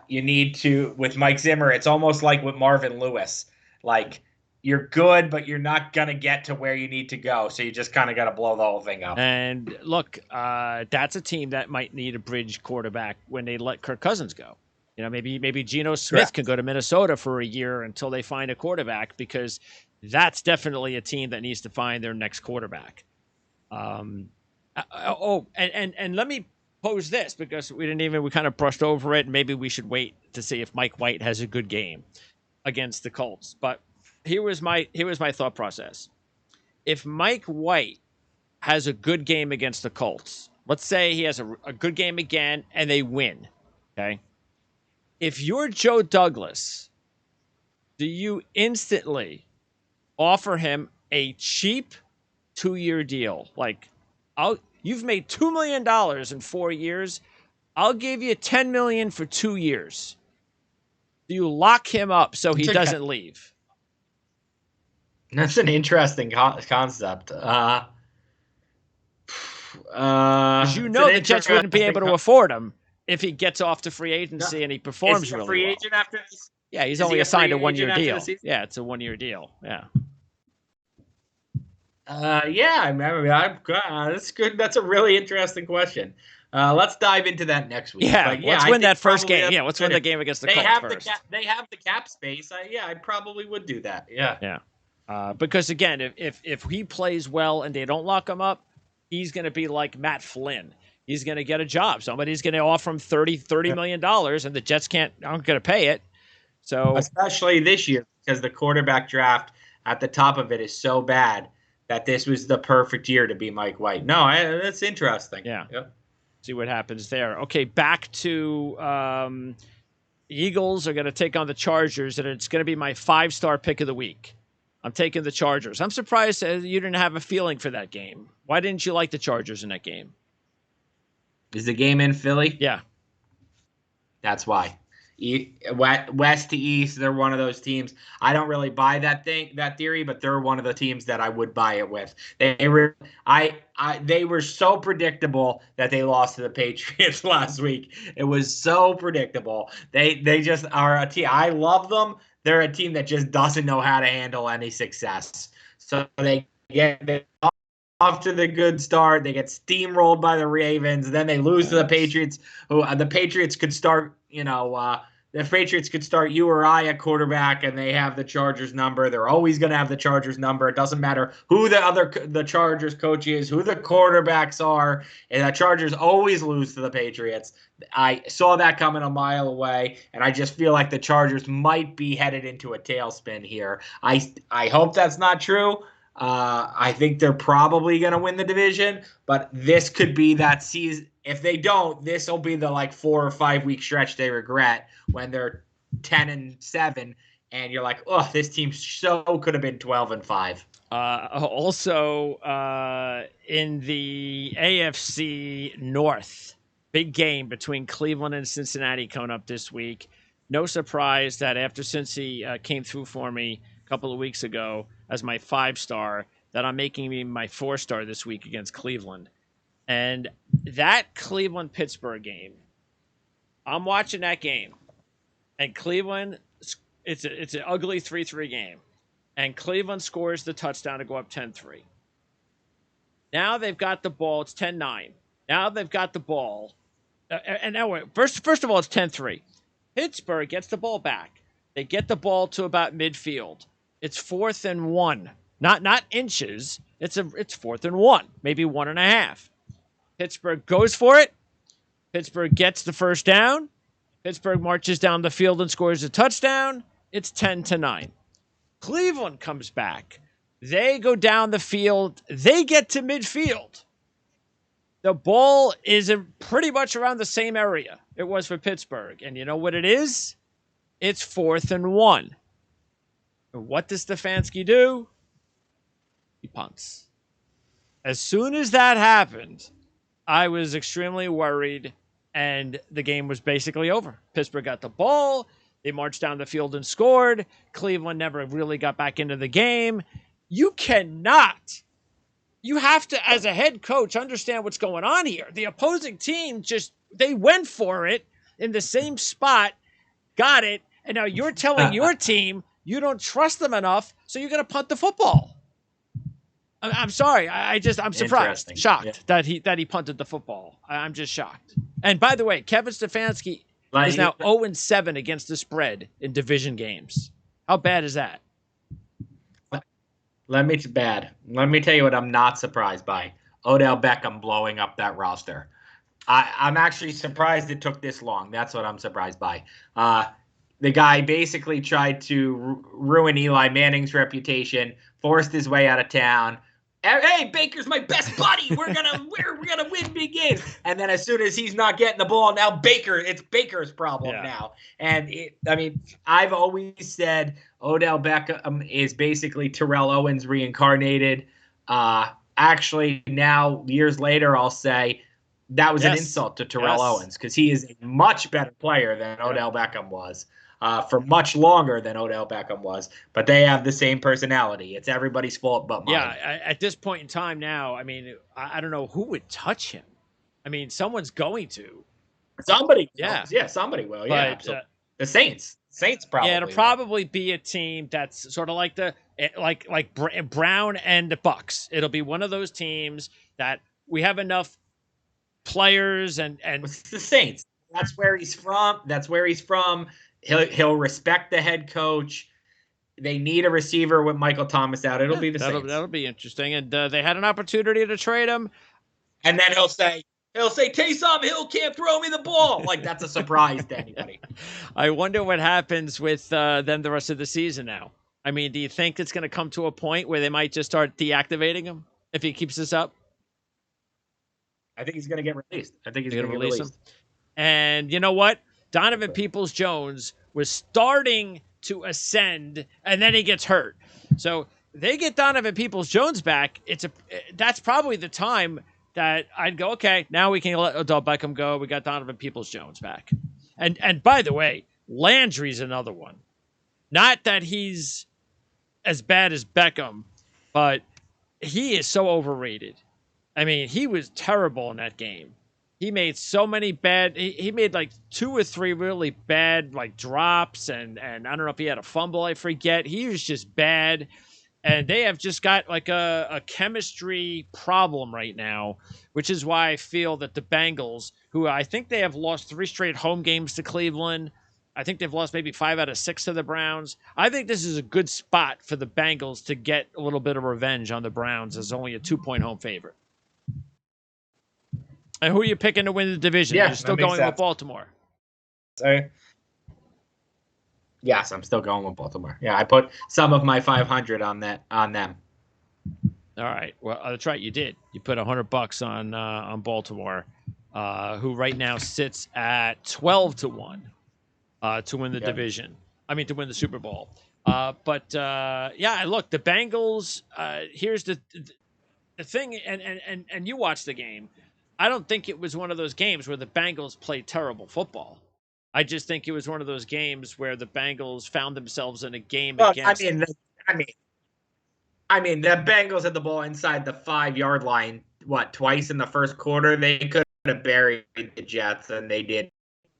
you need to, with Mike Zimmer, it's almost like with Marvin Lewis. Like, you're good, but you're not going to get to where you need to go. So you just kind of got to blow the whole thing up. And look, that's a team that might need a bridge quarterback when they let Kirk Cousins go. Maybe Geno Smith can go to Minnesota for a year until they find a quarterback, because that's definitely a team that needs to find their next quarterback. And let me pose this, because we kind of brushed over it, and maybe we should wait to see if Mike White has a good game against the Colts. But here was my thought process. If Mike White has a good game against the Colts, let's say he has a good game again and they win, okay? If you're Joe Douglas, do you instantly offer him a cheap 2-year deal? Like, you've made $2 million in 4 years. I'll give you $10 million for 2 years. Do you lock him up so he doesn't leave? That's an interesting concept. Because the Jets wouldn't be able to afford him if he gets off to free agency and he performs really well. Is he a free agent after this? Yeah, he's only assigned a 1-year deal. Yeah, it's a 1-year deal. Yeah. Yeah, I remember. That's good. That's a really interesting question. Let's dive into that next week. Yeah, But yeah, let's I win think that first probably game. that's Yeah, let's win good. the If game against the they Colts have the first. cap, they have the cap space. Yeah, I probably would do that. Yeah. Yeah. Because again, if he plays well and they don't lock him up, he's going to be like Matt Flynn. He's going to get a job. Somebody's going to offer him $30 million, and the Jets aren't going to pay it. So Especially this year because the quarterback draft at the top of it is so bad that this was the perfect year to be Mike White. No, that's interesting. yeah, Yep. see what happens there. Okay, back to Eagles are going to take on the Chargers, and it's going to be my 5-star pick of the week. I'm taking the Chargers. I'm surprised you didn't have a feeling for that game. Why didn't you like the Chargers in that game? Is the game in Philly? Yeah. That's why. West to East, they're one of those teams. I don't really buy that theory, but they're one of the teams that I would buy it with. They were so predictable that they lost to the Patriots last week. It was so predictable. They just are a team. I love them. They're a team that just doesn't know how to handle any success. So they get off to the good start. They get steamrolled by the Ravens. Then they lose to the Patriots. Who the Patriots could start, the Patriots could start you or I at quarterback, and they have the Chargers number. They're always going to have the Chargers number. It doesn't matter who the Chargers coach is, who the quarterbacks are, and the Chargers always lose to the Patriots. I saw that coming a mile away, and I just feel like the Chargers might be headed into a tailspin here. I hope that's not true. I think they're probably going to win the division, but this could be that season. If they don't, this will be the 4 or 5 week stretch they regret when they're 10-7, and you're like, oh, this team so could have been 12-5. Also, in the AFC North, big game between Cleveland and Cincinnati coming up this week. No surprise that after Cincy came through for me a couple of weeks ago as my 5-star, that I'm making me my 4-star this week against Cleveland. And that Cleveland-Pittsburgh game, I'm watching that game, and Cleveland, it's an ugly 3-3 game. And Cleveland scores the touchdown to go up 10-3. Now they've got the ball. It's 10-9. Now they've got the ball. And now, first of all, it's 10-3. Pittsburgh gets the ball back. They get the ball to about midfield. It's 4th and 1. Not inches. It's 4th and 1, maybe 1.5. Pittsburgh goes for it. Pittsburgh gets the first down. Pittsburgh marches down the field and scores a touchdown. It's 10-9. Cleveland comes back. They go down the field. They get to midfield. The ball is pretty much around the same area it was for Pittsburgh. And you know what it is? It's 4th and 1. And what does Stefanski do? He punts. As soon as that happened, I was extremely worried, and the game was basically over. Pittsburgh got the ball. They marched down the field and scored. Cleveland never really got back into the game. You have to, as a head coach, understand what's going on here. The opposing team they went for it in the same spot, got it, and now you're telling your team you don't trust them enough, so you're going to punt the football. I'm sorry. I'm surprised, shocked that he punted the football. I'm just shocked. And by the way, Kevin Stefanski is now 0-7 against the spread in division games. How bad is that? Let me tell you what I'm not surprised by. Odell Beckham blowing up that roster. I'm actually surprised it took this long. That's what I'm surprised by. The guy basically tried to ruin Eli Manning's reputation, forced his way out of town. Hey, Baker's my best buddy. We're gonna win big games. And then as soon as he's not getting the ball, now it's Baker's problem now. And I've always said Odell Beckham is basically Terrell Owens reincarnated. Actually, now years later, I'll say that was an insult to Terrell Owens because he is a much better player than Odell Beckham was. For much longer than Odell Beckham was, but they have the same personality. It's everybody's fault but mine. Yeah, at this point in time now, I don't know who would touch him. Someone's going to. Somebody. Somebody will. Yeah, the Saints. Saints probably. Yeah, it'll probably be a team that's sort of like the like Brown and the Bucks. It'll be one of those teams that we have enough players and It's the Saints. That's where he's from. He'll respect the head coach. They need a receiver with Michael Thomas out. It'll be the Saints. That'll be interesting. And they had an opportunity to trade him, and then he'll say Taysom Hill can't throw me the ball. Like that's a surprise to anybody. I wonder what happens with them the rest of the season now. I mean, do you think it's going to come to a point where they might just start deactivating him if he keeps this up? I think he's going to get released. I think he's going to get released. Him. And you know what? Donovan Peoples-Jones was starting to ascend, and then he gets hurt. So they get Donovan Peoples-Jones back. That's probably the time that I'd go, okay, now we can let Odell Beckham go. We got Donovan Peoples-Jones back. And by the way, Landry's another one. Not that he's as bad as Beckham, but he is so overrated. I mean, he was terrible in that game. He made so many bad. He made like 2 or 3 really bad like drops, and I don't know if he had a fumble. I forget. He was just bad, and they have just got like a chemistry problem right now, which is why I feel that the Bengals, who I think they have lost 3 straight home games to Cleveland. I think they've lost maybe 5 out of 6 to the Browns. I think this is a good spot for the Bengals to get a little bit of revenge on the Browns as only a 2-point home favorite. And who are you picking to win the division? Yeah, You're still going with Baltimore. Sorry. Yes, I'm still going with Baltimore. Yeah, I put some of my 500 on them. All right. Well, that's right. You did. You put $100 on Baltimore, who right now sits at 12-1 to win the division. I mean, to win the Super Bowl. Yeah, look, the Bengals. Here's the thing, and you watched the game. I don't think it was one of those games where the Bengals played terrible football. I just think it was one of those games where the Bengals found themselves in a game against. I mean, the Bengals had the ball inside the 5-yard line. Twice in the first quarter? They could have buried the Jets, and they did.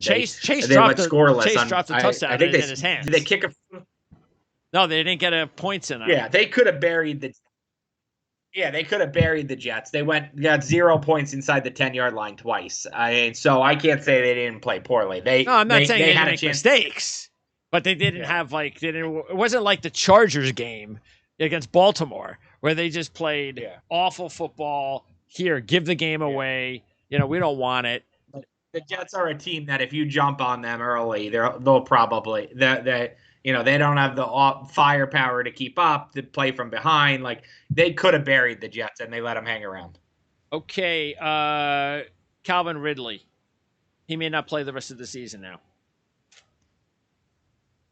Chase dropped a touchdown in his hands. Did they kick a? No, they didn't get a points in it. Yeah, they could have buried the. Yeah, they could have buried the Jets. They got 0 points inside the 10-yard line twice. So I can't say they didn't play poorly. I'm not saying they didn't make mistakes, but they didn't have it wasn't like the Chargers game against Baltimore where they just played awful football. Here, give the game away. We don't want it. The Jets are a team that if you jump on them early, they'll probably they don't have the firepower to keep up, to play from behind. Like, they could have buried the Jets, and they let them hang around. Okay, Calvin Ridley. He may not play the rest of the season now.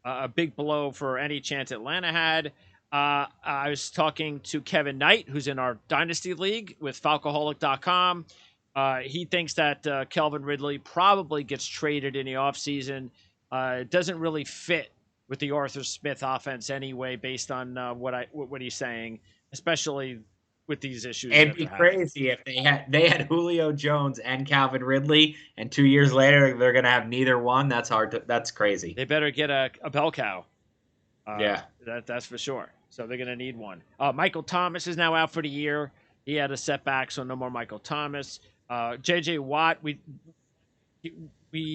A big blow for any chance Atlanta had. I was talking to Kevin Knight, who's in our Dynasty League with Falcoholic.com. He thinks that Calvin Ridley probably gets traded in the offseason. It doesn't really fit with the Arthur Smith offense anyway, based on what he's saying, especially with these issues. It'd be crazy if they had Julio Jones and Calvin Ridley, and 2 years later they're gonna have neither one. That's crazy. They better get a bell cow. Yeah, that's for sure. So they're gonna need one. Michael Thomas is now out for the year. He had a setback, so no more Michael Thomas. J.J. Watt, we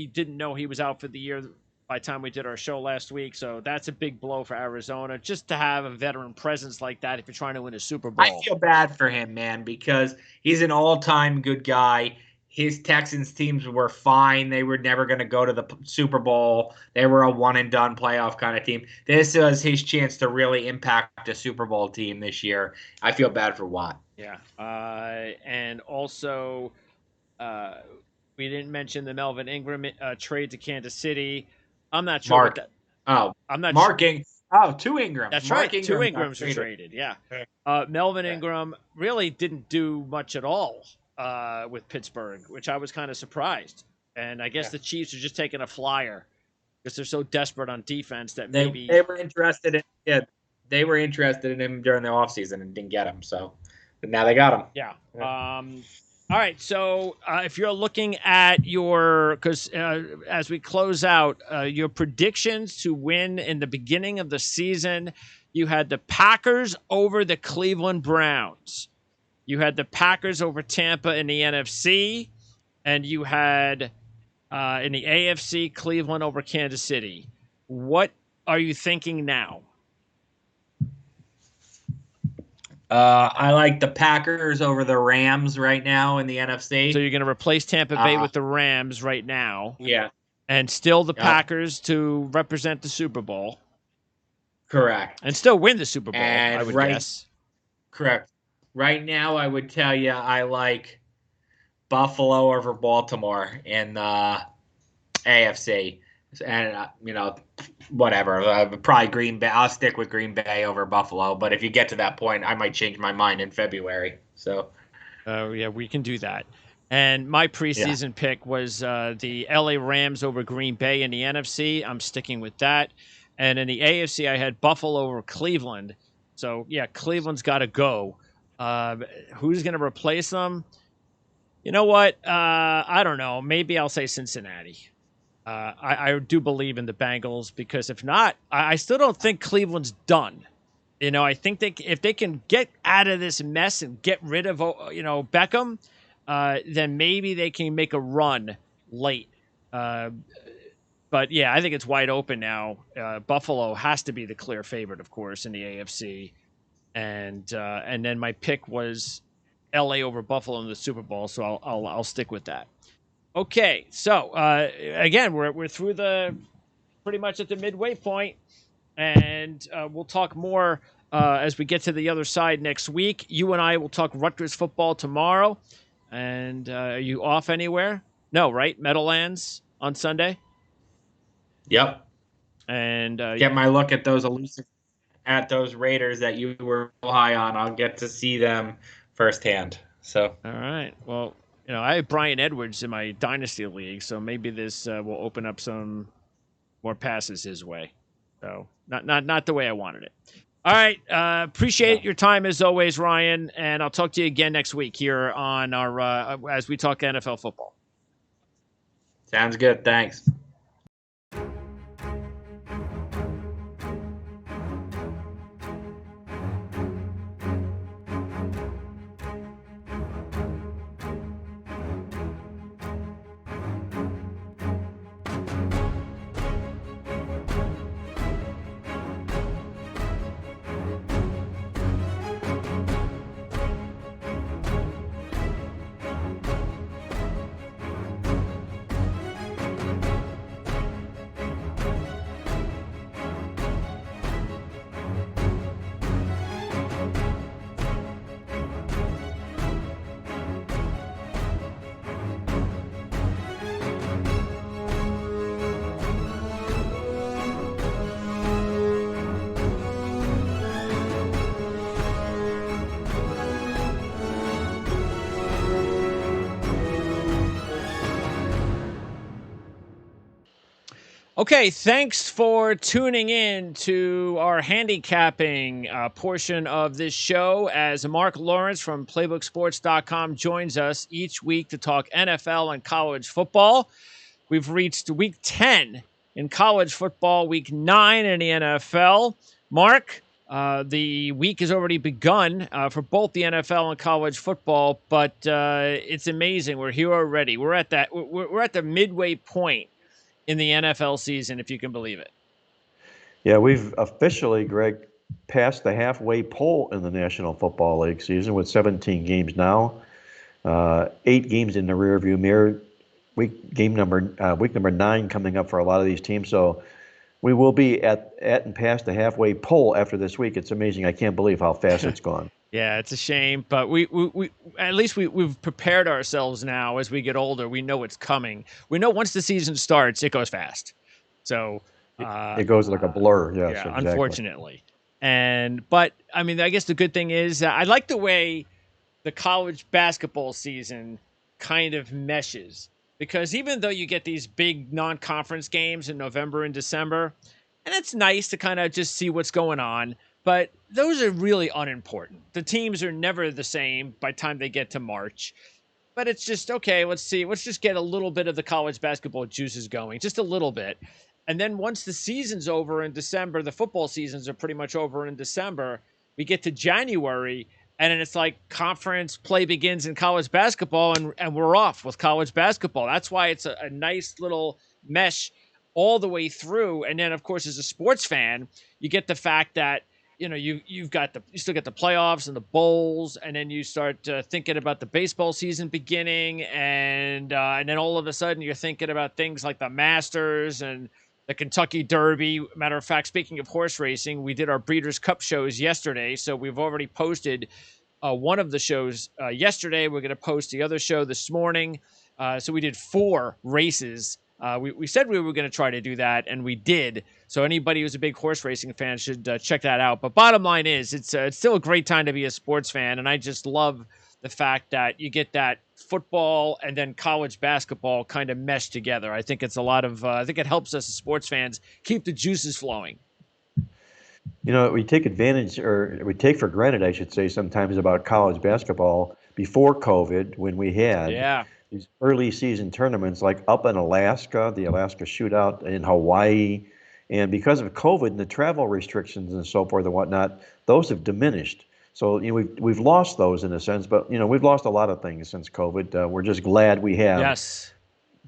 didn't know he was out for the year by the time we did our show last week, so that's a big blow for Arizona, just to have a veteran presence like that if you're trying to win a Super Bowl. I feel bad for him, man, because he's an all-time good guy. His Texans teams were fine. They were never going to go to the Super Bowl. They were a one-and-done playoff kind of team. This was his chance to really impact a Super Bowl team this year. I feel bad for Watt. Yeah, and also we didn't mention the Melvin Ingram trade to Kansas City. I'm not sure. Mark. I'm not. Mark. Two Ingrams. That's Mark right. Ingram 2 Ingrams were traded. Yeah. Melvin Ingram really didn't do much at all with Pittsburgh, which I was kind of surprised. And I guess the Chiefs are just taking a flyer because they're so desperate on defense that maybe they were interested in. Yeah, they were interested in him during the offseason and didn't get him. So, but now they got him. Yeah. All right. So if you're looking at because as we close out, your predictions to win in the beginning of the season, you had the Packers over the Cleveland Browns. You had the Packers over Tampa in the NFC, and you had in the AFC Cleveland over Kansas City. What are you thinking now? I like the Packers over the Rams right now in the NFC. So you're going to replace Tampa Bay with the Rams right now. Yeah. And still the Packers to represent the Super Bowl. Correct. And still win the Super Bowl, and I would guess. Correct. Right now, I would tell you I like Buffalo over Baltimore in the AFC. And, whatever. Probably Green Bay. I'll stick with Green Bay over Buffalo. But if you get to that point, I might change my mind in February. So, yeah, we can do that. And my preseason pick was the LA Rams over Green Bay in the NFC. I'm sticking with that. And in the AFC, I had Buffalo over Cleveland. So, yeah, Cleveland's got to go. Who's going to replace them? You know what? I don't know. Maybe I'll say Cincinnati. I do believe in the Bengals because if not, I still don't think Cleveland's done. I think if they can get out of this mess and get rid of Beckham, then maybe they can make a run late. But yeah, I think it's wide open now. Buffalo has to be the clear favorite, of course, in the AFC, and then my pick was LA over Buffalo in the Super Bowl, so I'll stick with that. Okay, so again, we're through pretty much at the midway point, and we'll talk more as we get to the other side next week. You and I will talk Rutgers football tomorrow. And are you off anywhere? No, right? Meadowlands on Sunday? Yep. And get my look at those Raiders that you were so high on. I'll get to see them firsthand. So. All right. Well, I have Brian Edwards in my Dynasty League, so maybe this will open up some more passes his way. So not the way I wanted it. All right. Appreciate your time as always, Ryan. And I'll talk to you again next week here on our as we talk NFL football. Sounds good. Thanks. Okay, thanks for tuning in to our handicapping portion of this show as Marc Lawrence from PlaybookSports.com joins us each week to talk NFL and college football. We've reached week 10 in college football, week 9 in the NFL. Marc, the week has already begun for both the NFL and college football, but it's amazing. We're here already. We're at the midway point in the NFL season, if you can believe it. Yeah, we've officially, Greg, passed the halfway point in the National Football League season with 17 games now, 8 games in the rearview mirror. Week number 9 coming up for a lot of these teams. So we will be at and past the halfway point after this week. It's amazing. I can't believe how fast it's gone. Yeah, it's a shame, but we at least we've prepared ourselves now as we get older. We know it's coming. We know once the season starts, it goes fast. So it goes like a blur. Yes, yeah, exactly. Unfortunately. But I mean, I guess the good thing is I like the way the college basketball season kind of meshes, because even though you get these big non-conference games in November and December, and it's nice to kind of just see what's going on. But those are really unimportant. The teams are never the same by the time they get to March. but it's just, okay, let's see. Let's just get a little bit of the college basketball juices going, just a little bit. And then once the season's over in December, the football seasons are pretty much over in December, we get to January, and then it's like conference play begins in college basketball, and we're off with college basketball. That's why it's a nice little mesh all the way through. And then, of course, as a sports fan, you get the fact that, you still get the playoffs and the bowls, and then you start thinking about the baseball season beginning, and then all of a sudden you're thinking about things like the Masters and the Kentucky Derby. Matter of fact, speaking of horse racing, we did our Breeders' Cup shows yesterday, so we've already posted one of the shows yesterday. We're going to post the other show this morning. So we did 4 races. We said we were going to try to do that, and we did. So anybody who's a big horse racing fan should check that out. But bottom line is, it's still a great time to be a sports fan, and I just love the fact that you get that football and then college basketball kind of meshed together. I think it's a lot of, I think it helps us as sports fans keep the juices flowing. We take advantage, or we take for granted, I should say, sometimes about college basketball before COVID, when we had these early season tournaments like up in Alaska, the Alaska Shootout, in Hawaii. And because of COVID and the travel restrictions and so forth and whatnot, those have diminished. So we've lost those in a sense, but we've lost a lot of things since COVID. We're just glad we have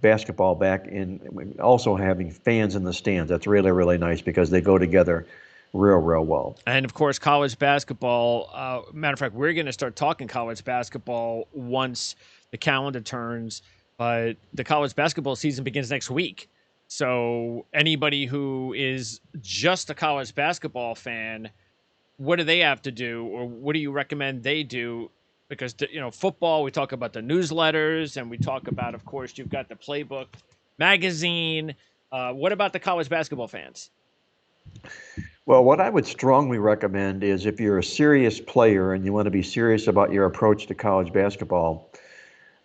basketball back in. Also having fans in the stands, that's really, really nice, because they go together real well. And of course, college basketball. Matter of fact, we're going to start talking college basketball once the calendar turns. But the college basketball season begins next week. So anybody who is just a college basketball fan, what do they have to do, or what do you recommend they do? Because football, we talk about the newsletters, and we talk about, of course, you've got the Playbook magazine. What about the college basketball fans? Well, what I would strongly recommend is, if you're a serious player and you want to be serious about your approach to college basketball,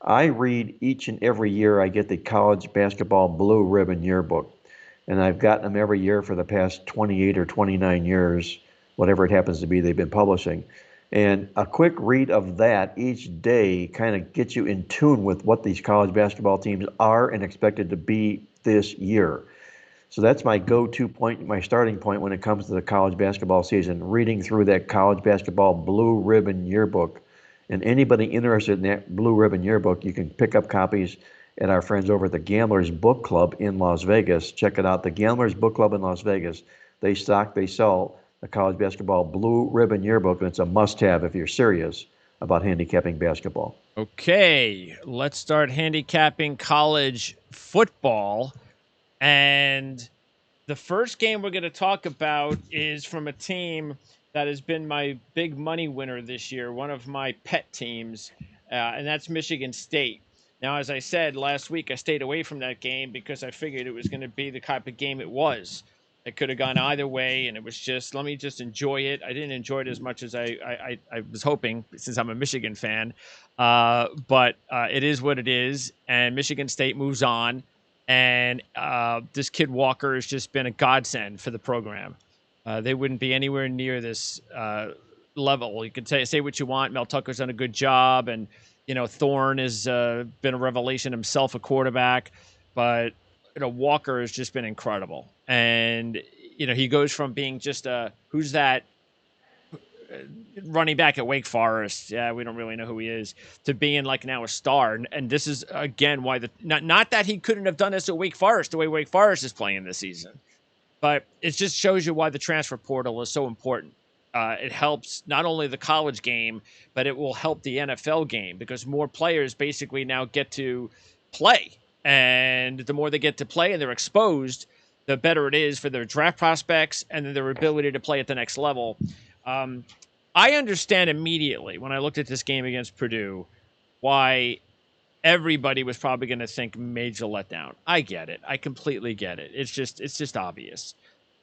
I read each and every year. I get the College Basketball Blue Ribbon Yearbook, and I've gotten them every year for the past 28 or 29 years, whatever it happens to be they've been publishing. And a quick read of that each day kind of gets you in tune with what these college basketball teams are and expected to be this year. So that's my go-to point, my starting point when it comes to the college basketball season, reading through that College Basketball Blue Ribbon Yearbook. And anybody interested in that Blue Ribbon Yearbook, you can pick up copies at our friends over at the Gamblers Book Club in Las Vegas. Check it out, the Gamblers Book Club in Las Vegas. They sell the College Basketball Blue Ribbon Yearbook, and it's a must-have if you're serious about handicapping basketball. Okay, let's start handicapping college football. And the first game we're going to talk about is from a team that has been my big money winner this year, one of my pet teams, and that's Michigan State. Now, as I said last week, I stayed away from that game because I figured it was going to be the type of game it was. It could have gone either way, and it was just, let me just enjoy it. I didn't enjoy it as much as I was hoping, since I'm a Michigan fan. But it is what it is, and Michigan State moves on. And this kid Walker has just been a godsend for the program. They wouldn't be anywhere near this level. You can say what you want. Mel Tucker's done a good job, and Thorne has been a revelation himself, a quarterback. But Walker has just been incredible, and he goes from being just who's that running back at Wake Forest? Yeah, we don't really know who he is, to being like now a star. And this is again why not that he couldn't have done this at Wake Forest the way Wake Forest is playing this season. But it just shows you why the transfer portal is so important. It helps not only the college game, but it will help the NFL game, because more players basically now get to play. And the more they get to play and they're exposed, the better it is for their draft prospects and then their ability to play at the next level. I understand immediately when I looked at this game against Purdue why everybody was probably going to think major letdown. I get it. I completely get it. It's just obvious.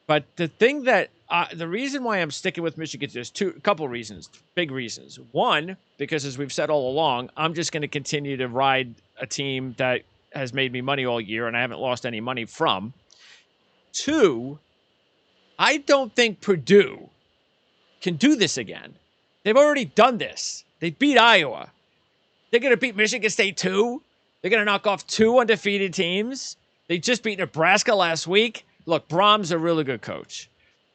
But the thing that the reason why I'm sticking with Michigan, there's a couple reasons, big reasons. One, because as we've said all along, I'm just going to continue to ride a team that has made me money all year and I haven't lost any money from. Two, I don't think Purdue can do this again. They've already done this. They beat Iowa. They're going to beat Michigan State too. They're going to knock off 2 undefeated teams. They just beat Nebraska last week. Look, Brom's a really good coach,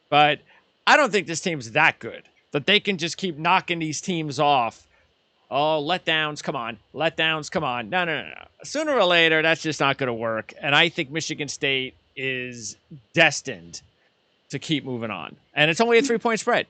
but I don't think this team's that good that they can just keep knocking these teams off. Oh, letdowns, come on. Letdowns, come on. No. Sooner or later, that's just not going to work. And I think Michigan State is destined to keep moving on. And it's only a 3-point spread.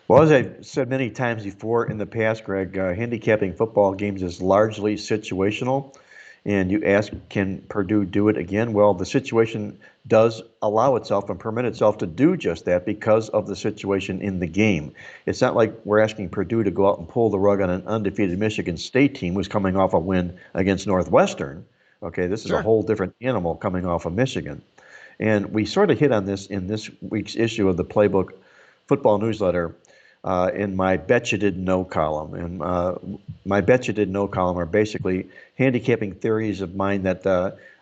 Well, as I've said many times before in the past, Greg, handicapping football games is largely situational. And you ask, can Purdue do it again? Well, the situation does allow itself and permit itself to do just that because of the situation in the game. It's not like we're asking Purdue to go out and pull the rug on an undefeated Michigan State team who's coming off a win against Northwestern. Okay, this is a whole different animal coming off of Michigan. And we sort of hit on this in this week's issue of the Playbook Football Newsletter in my Bet You Didn't Know column. And my Bet You Didn't Know column are basically handicapping theories of mine that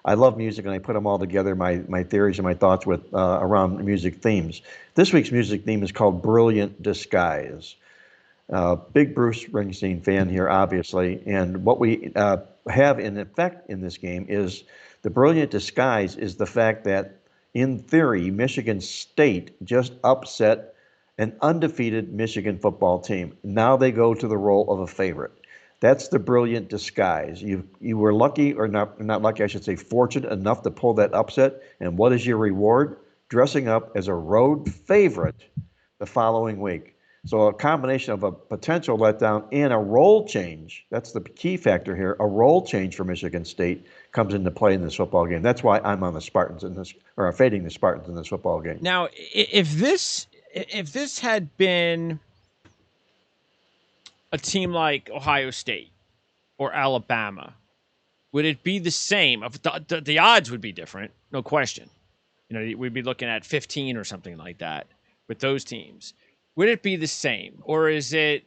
I love music and I put them all together, my theories and my thoughts with around music themes. This week's music theme is called Brilliant Disguise. Big Bruce Springsteen fan here, obviously. And what we have in effect in this game is the brilliant disguise is the fact that, in theory, Michigan State just upset an undefeated Michigan football team. Now they go to the role of a favorite. That's the brilliant disguise. You were lucky, or not lucky, I should say, fortunate enough to pull that upset. And what is your reward? Dressing up as a road favorite the following week. So a combination of a potential letdown and a role change, that's the key factor here, a role change for Michigan State comes into play in this football game. That's why I'm on the Spartans in this, or fading the Spartans in this football game. Now, if this had been a team like Ohio State or Alabama, would it be the same? The odds would be different, no question. You know, we'd be looking at 15 or something like that with those teams. Would it be the same, or is it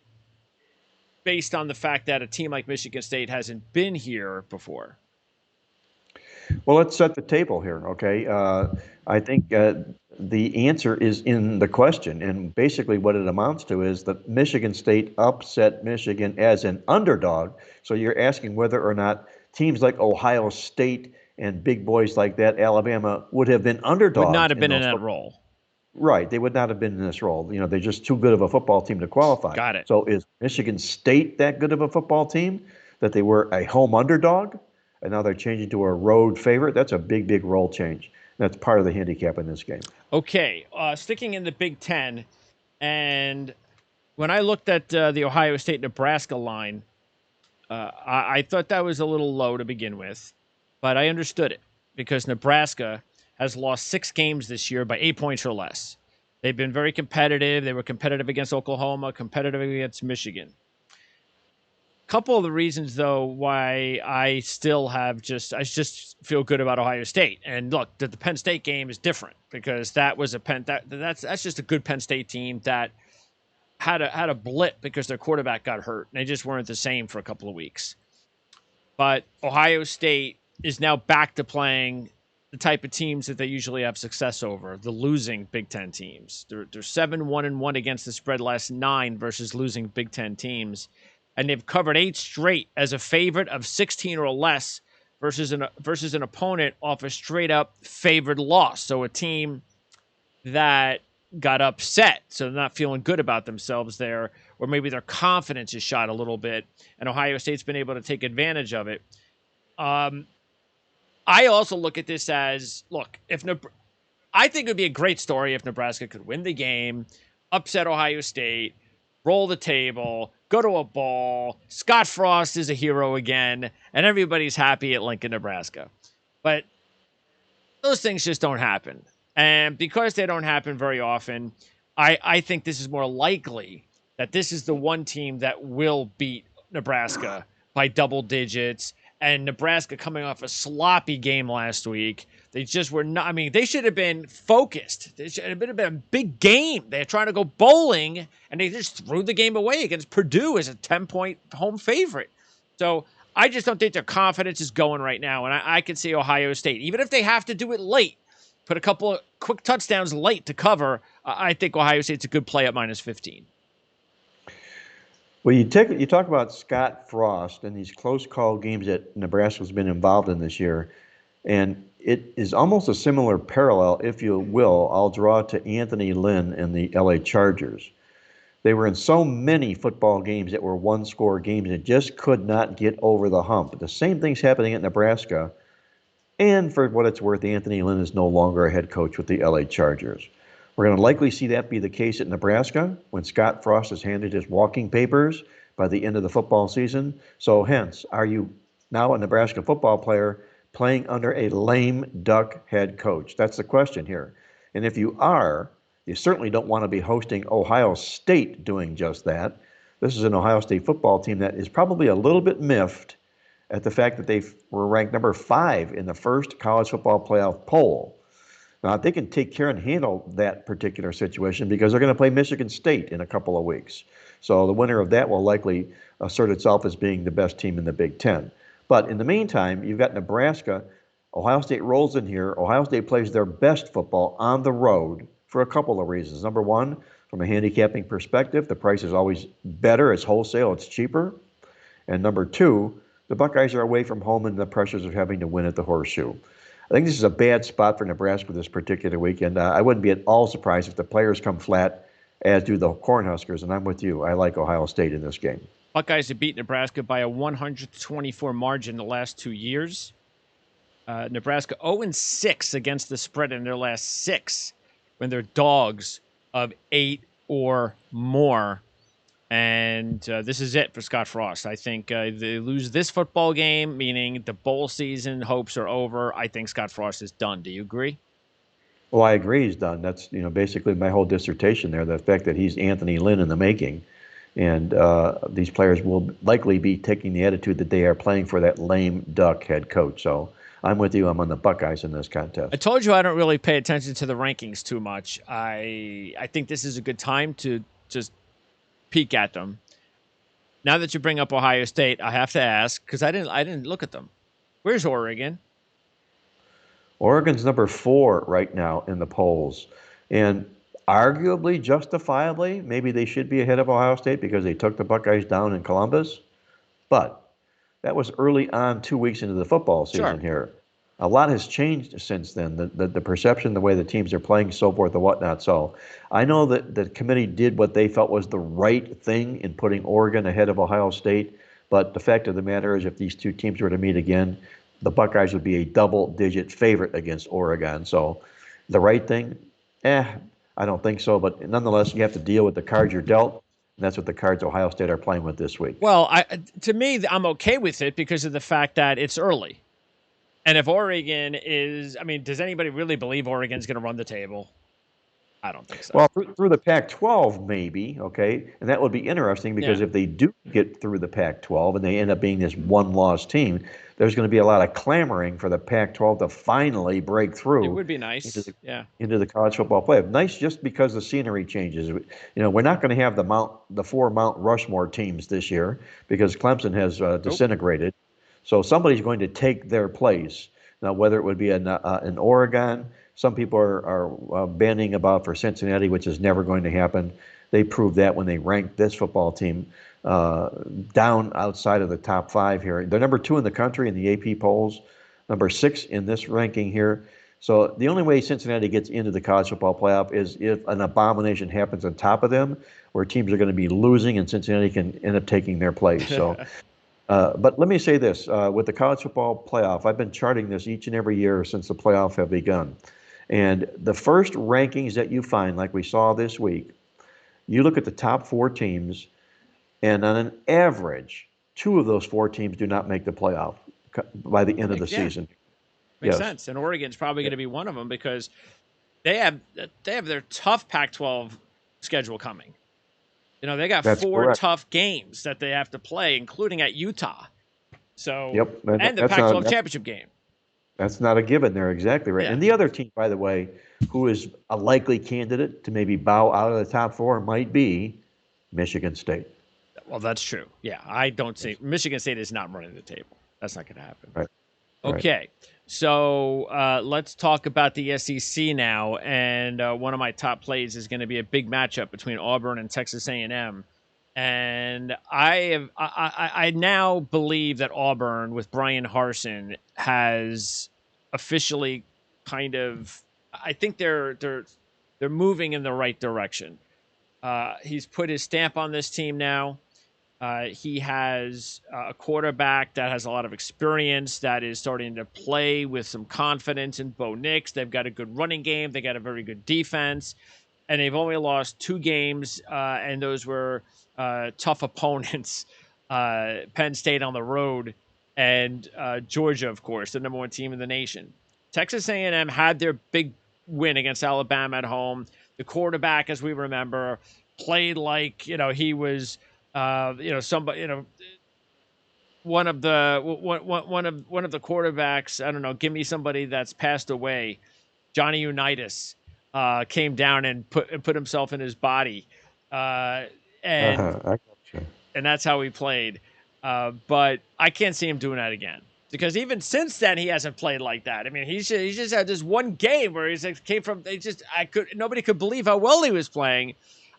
based on the fact that a team like Michigan State hasn't been here before? Well, let's set the table here, okay? I think the answer is in the question, and basically what it amounts to is that Michigan State upset Michigan as an underdog. So you're asking whether or not teams like Ohio State and big boys like that, Alabama, would have been underdogs. Would not have been in that role. Right, they would not have been in this role. You know, they're just too good of a football team to qualify. Got it. So is Michigan State that good of a football team that they were a home underdog, and now they're changing to a road favorite? That's a big, big role change. That's part of the handicap in this game. Okay, sticking in the Big Ten, and when I looked at the Ohio State-Nebraska line, I thought that was a little low to begin with, but I understood it because Nebraska has lost 6 games this year by 8 points or less. They've been very competitive. They were competitive against Oklahoma, competitive against Michigan. Couple of the reasons, though, why I just feel good about Ohio State. And look, the Penn State game is different because that was that's just a good Penn State team that had a blip because their quarterback got hurt. And they just weren't the same for a couple of weeks. But Ohio State is now back to playing the type of teams that they usually have success over, the losing Big Ten teams. They're 7-1-1 against the spread last 9 versus losing Big Ten teams. And they've covered 8 straight as a favorite of 16 or less versus an opponent off a straight-up favored loss. So a team that got upset, so they're not feeling good about themselves there, or maybe their confidence is shot a little bit, and Ohio State's been able to take advantage of it. I also look at this as, look, I think it would be a great story if Nebraska could win the game, upset Ohio State, roll the table, go to a bowl, Scott Frost is a hero again, and everybody's happy at Lincoln, Nebraska. But those things just don't happen. And because they don't happen very often, I think this is more likely that this is the one team that will beat Nebraska by double digits. And Nebraska coming off a sloppy game last week. They just were not, I mean, they should have been focused. It should have been a big game. They're trying to go bowling, and they just threw the game away against Purdue as a 10-point home favorite. So I just don't think their confidence is going right now. And I can see Ohio State, even if they have to do it late, put a couple of quick touchdowns late to cover, I think Ohio State's a good play at -15. Well, you talk about Scott Frost and these close call games that Nebraska's been involved in this year, and it is almost a similar parallel, if you will. I'll draw to Anthony Lynn and the LA Chargers. They were in so many football games that were one-score games and just could not get over the hump. The same thing's happening at Nebraska. And for what it's worth, Anthony Lynn is no longer a head coach with the LA Chargers. We're going to likely see that be the case at Nebraska when Scott Frost is handed his walking papers by the end of the football season. So hence, are you now a Nebraska football player playing under a lame duck head coach? That's the question here. And if you are, you certainly don't want to be hosting Ohio State doing just that. This is an Ohio State football team that is probably a little bit miffed at the fact that they were ranked number 5 in the first college football playoff poll. Now, they can take care and handle that particular situation because they're going to play Michigan State in a couple of weeks. So the winner of that will likely assert itself as being the best team in the Big Ten. But in the meantime, you've got Nebraska. Ohio State rolls in here. Ohio State plays their best football on the road for a couple of reasons. Number one, from a handicapping perspective, the price is always better. It's wholesale. It's cheaper. And number two, the Buckeyes are away from home and the pressures of having to win at the Horseshoe. I think this is a bad spot for Nebraska this particular weekend. I wouldn't be at all surprised if the players come flat, as do the Cornhuskers, and I'm with you. I like Ohio State in this game. Buckeyes have beat Nebraska by a 124 margin the last 2 years. Nebraska 0-6 against the spread in their last 6 when they're dogs of 8 or more. And this is it for Scott Frost. I think they lose this football game, meaning the bowl season hopes are over. I think Scott Frost is done. Do you agree? Well, I agree he's done. That's basically my whole dissertation there, the fact that he's Anthony Lynn in the making. And these players will likely be taking the attitude that they are playing for that lame duck head coach. So I'm with you. I'm on the Buckeyes in this contest. I told you I don't really pay attention to the rankings too much. I think this is a good time to just peek at them. Now that you bring up Ohio State, I have to ask because I didn't look at them. Where's Oregon? Oregon's number 4 right now in the polls, and arguably, justifiably, maybe they should be ahead of Ohio State because they took the Buckeyes down in Columbus. But that was early on, 2 weeks into the football season here. A lot has changed since then, the perception, the way the teams are playing, so forth and whatnot. So I know that the committee did what they felt was the right thing in putting Oregon ahead of Ohio State. But the fact of the matter is if these two teams were to meet again, the Buckeyes would be a double-digit favorite against Oregon. So the right thing, I don't think so. But nonetheless, you have to deal with the cards you're dealt. And that's what the cards Ohio State are playing with this week. Well, to me, I'm okay with it because of the fact that it's early. And if Oregon is, does anybody really believe Oregon's going to run the table? I don't think so. Well, through the Pac-12, maybe, okay? And that would be interesting because if they do get through the Pac-12 and they end up being this one-loss team, there's going to be a lot of clamoring for the Pac-12 to finally break through. It would be nice, into the college football playoff. Nice just because the scenery changes. We're not going to have the 4 Mount Rushmore teams this year because Clemson has disintegrated. So somebody's going to take their place. Now, whether it would be in Oregon, some people are banning about for Cincinnati, which is never going to happen. They proved that when they ranked this football team down outside of the top 5 here. They're number 2 in the country in the AP polls, number 6 in this ranking here. So the only way Cincinnati gets into the college football playoff is if an abomination happens on top of them, where teams are going to be losing and Cincinnati can end up taking their place. So. But let me say this, with the college football playoff, I've been charting this each and every year since the playoff have begun. And the first rankings that you find, like we saw this week, you look at the top 4 teams, and on an average, 2 of those 4 teams do not make the playoff by the end of the season. Makes sense. And Oregon's probably going to be one of them because they have their tough Pac-12 schedule coming. They got 4 tough games that they have to play, including at Utah. So, and the Pac-12 championship game. That's not a given. They're exactly right. Yeah. And the other team, by the way, who is a likely candidate to maybe bow out of the top 4 might be Michigan State. Well, that's true. Yeah, I don't see Michigan State is not running the table. That's not going to happen. Right. Okay. So let's talk about the SEC now, and one of my top plays is going to be a big matchup between Auburn and Texas A&M. And I now believe that Auburn with Brian Harsin has officially kind of, I think they're moving in the right direction. He's put his stamp on this team now. He has a quarterback that has a lot of experience, that is starting to play with some confidence in Bo Nix. They've got a good running game. They got a very good defense, and they've only lost 2 games, and those were tough opponents. Penn State on the road, and Georgia, of course, the number 1 team in the nation. Texas A&M had their big win against Alabama at home. The quarterback, as we remember, played like he was somebody, one of the quarterbacks. I don't know. Give me somebody that's passed away. Johnny Unitas came down and put himself in his body, and I gotcha. and that's how he played. But I can't see him doing that again, because even since then he hasn't played like that. I mean, he's just had this one game where came from. Nobody could believe how well he was playing.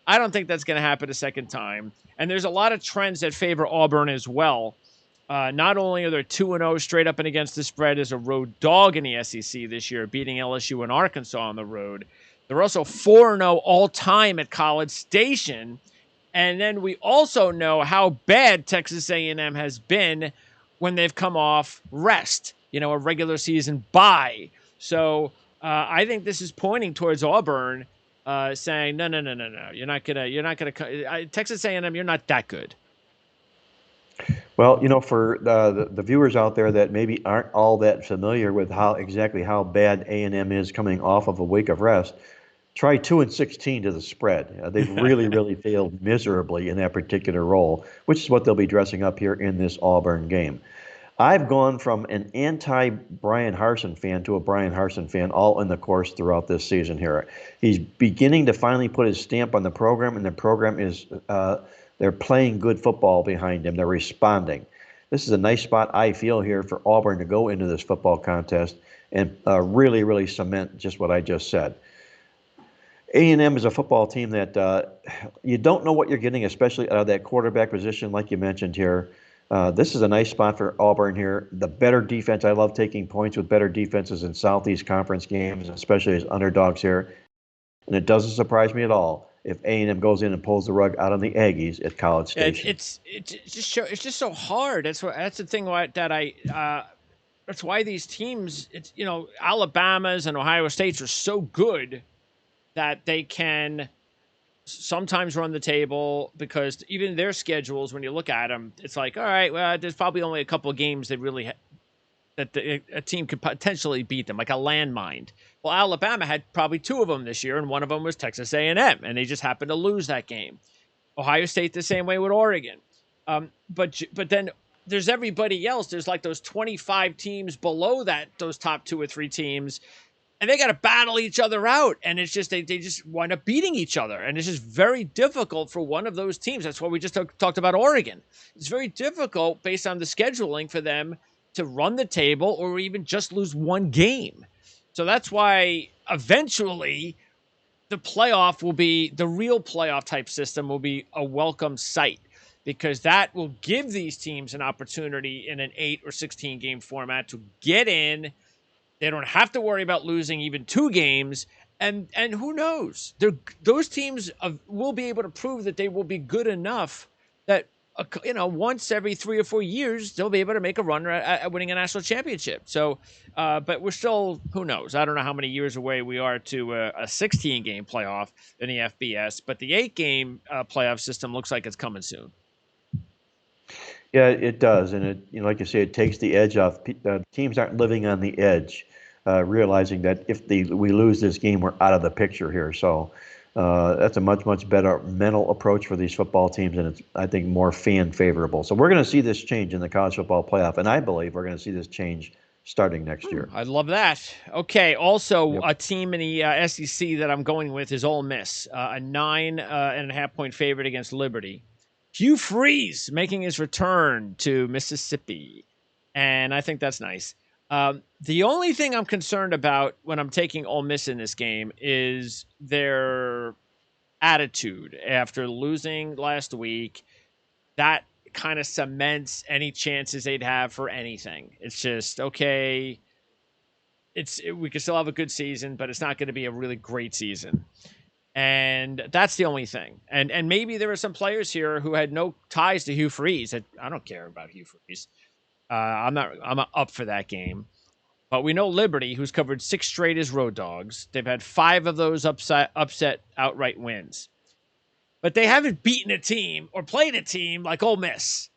I don't think that's going to happen a second time. And there's a lot of trends that favor Auburn as well. Not only are they 2-0 straight up and against the spread as a road dog in the SEC this year, beating LSU and Arkansas on the road, they're also 4-0 all-time at College Station. And then we also know how bad Texas A&M has been when they've come off rest, a regular season bye. So I think this is pointing towards Auburn saying, no, you're not gonna. Texas A&M, you're not that good. Well, for the viewers out there that maybe aren't all that familiar with exactly how bad A&M is coming off of a week of rest, try 2-16 to the spread. They've really, really failed miserably in that particular role, which is what they'll be dressing up here in this Auburn game. I've gone from an anti-Brian Harsin fan to a Brian Harsin fan all in the course throughout this season here. He's beginning to finally put his stamp on the program, and the program is they're playing good football behind him. They're responding. This is a nice spot, I feel, here for Auburn to go into this football contest and really, really cement just what I just said. A&M is a football team that you don't know what you're getting, especially out of that quarterback position, like you mentioned here. This is a nice spot for Auburn here. The better defense, I love taking points with better defenses in Southeast Conference games, especially as underdogs here. And it doesn't surprise me at all if A&M goes in and pulls the rug out on the Aggies at College Station. It's just so hard. That's the thing that's why these teams, Alabama's and Ohio State's are so good that they can sometimes run the table, because even their schedules, when you look at them, it's like, all right, well, there's probably only a couple of games that really a team could potentially beat them, like a landmine. Well, Alabama had probably 2 of them this year, and one of them was Texas A&M, and they just happened to lose that game. Ohio State the same way with Oregon. But then there's everybody else. There's like those 25 teams below that, those top 2 or 3 teams, and they got to battle each other out. And it's just, they just wind up beating each other. And it's just very difficult for one of those teams. That's why we just talked about Oregon. It's very difficult based on the scheduling for them to run the table or even just lose one game. So that's why eventually the playoff will be, the real playoff type system will be a welcome sight, because that will give these teams an opportunity in an 8 or 16 game format to get in. They don't have to worry about losing even 2 games. And who knows? Those teams will be able to prove that they will be good enough that, once every 3 or 4 years, they'll be able to make a run at winning a national championship. So, but we're still, who knows? I don't know how many years away we are to a 16-game playoff in the FBS, but the 8-game playoff system looks like it's coming soon. Yeah, it does, and it, like you say, it takes the edge off. Teams aren't living on the edge, realizing that if we lose this game, we're out of the picture here. So that's a much better mental approach for these football teams, and it's, I think, more fan favorable. So we're going to see this change in the college football playoff, and I believe we're going to see this change starting next year. I love that. Okay, also a team in the SEC that I'm going with is Ole Miss, a 9.5-point favorite against Liberty. Hugh Freeze making his return to Mississippi, and I think that's nice. The only thing I'm concerned about when I'm taking Ole Miss in this game is their attitude after losing last week, that kind of cements any chances they'd have for anything. It's just, okay, we can still have a good season, but it's not going to be a really great season. And that's the only thing. And maybe there are some players here who had no ties to Hugh Freeze. I don't care about Hugh Freeze. I'm not up for that game. But we know Liberty, who's covered 6 straight as road dogs. They've had 5 of those upset outright wins. But they haven't beaten a team or played a team like Ole Miss.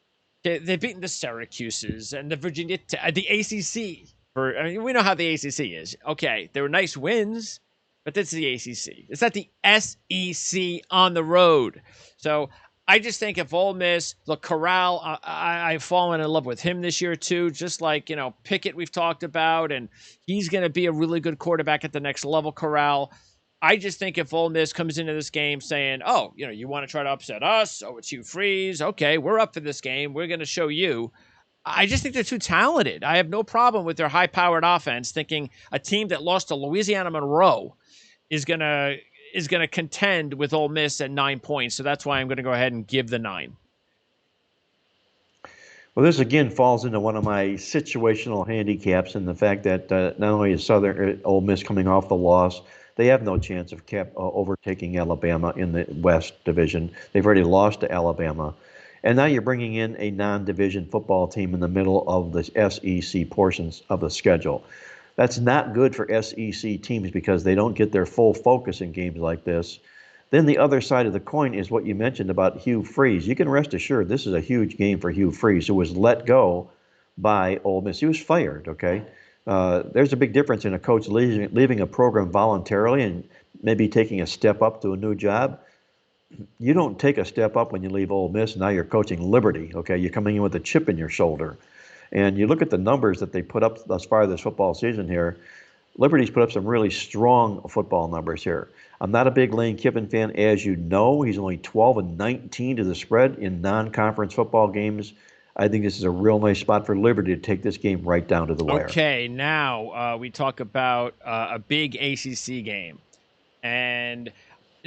They've beaten the Syracuses and the the ACC. We know how the ACC is. Okay, they were nice wins, but this is the ACC. It's not the SEC on the road. So I just think if Ole Miss, look, Corral, I've fallen in love with him this year too, just like, Pickett we've talked about, and he's going to be a really good quarterback at the next level, Corral. I just think if Ole Miss comes into this game saying, oh, you want to try to upset us? Oh, it's Hugh Freeze. Okay, we're up for this game. We're going to show you. I just think they're too talented. I have no problem with their high-powered offense thinking a team that lost to Louisiana Monroe is gonna contend with Ole Miss at 9 points. So that's why I'm going to go ahead and give the 9. Well, this again falls into one of my situational handicaps in the fact that not only is Ole Miss coming off the loss, they have no chance of overtaking Alabama in the West Division. They've already lost to Alabama. And now you're bringing in a non-division football team in the middle of the SEC portions of the schedule. That's not good for SEC teams because they don't get their full focus in games like this. Then the other side of the coin is what you mentioned about Hugh Freeze. You can rest assured this is a huge game for Hugh Freeze, who was let go by Ole Miss. He was fired, okay? There's a big difference in a coach leaving a program voluntarily and maybe taking a step up to a new job. You don't take a step up when you leave Ole Miss. Now you're coaching Liberty, okay? You're coming in with a chip in your shoulder. And you look at the numbers that they put up thus far this football season here. Liberty's put up some really strong football numbers here. I'm not a big Lane Kiffin fan, as you know. He's only 12-19 to the spread in non-conference football games. I think this is a real nice spot for Liberty to take this game right down to the wire. Okay, now we talk about a big ACC game. And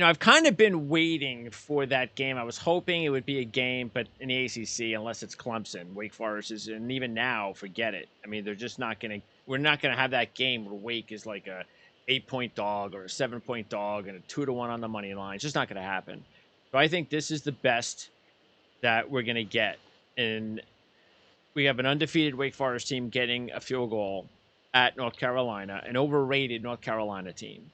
I've kind of been waiting for that game. I was hoping it would be a game, but in the ACC, unless it's Clemson, Wake Forest is, and even now, forget it. I mean, they're just not going to. We're not going to have that game where Wake is like a 8-point dog or a 7-point dog and a 2-1 on the money line. It's just not going to happen. So I think this is the best that we're going to get, and we have an undefeated Wake Forest team getting a field goal at North Carolina, an overrated North Carolina team.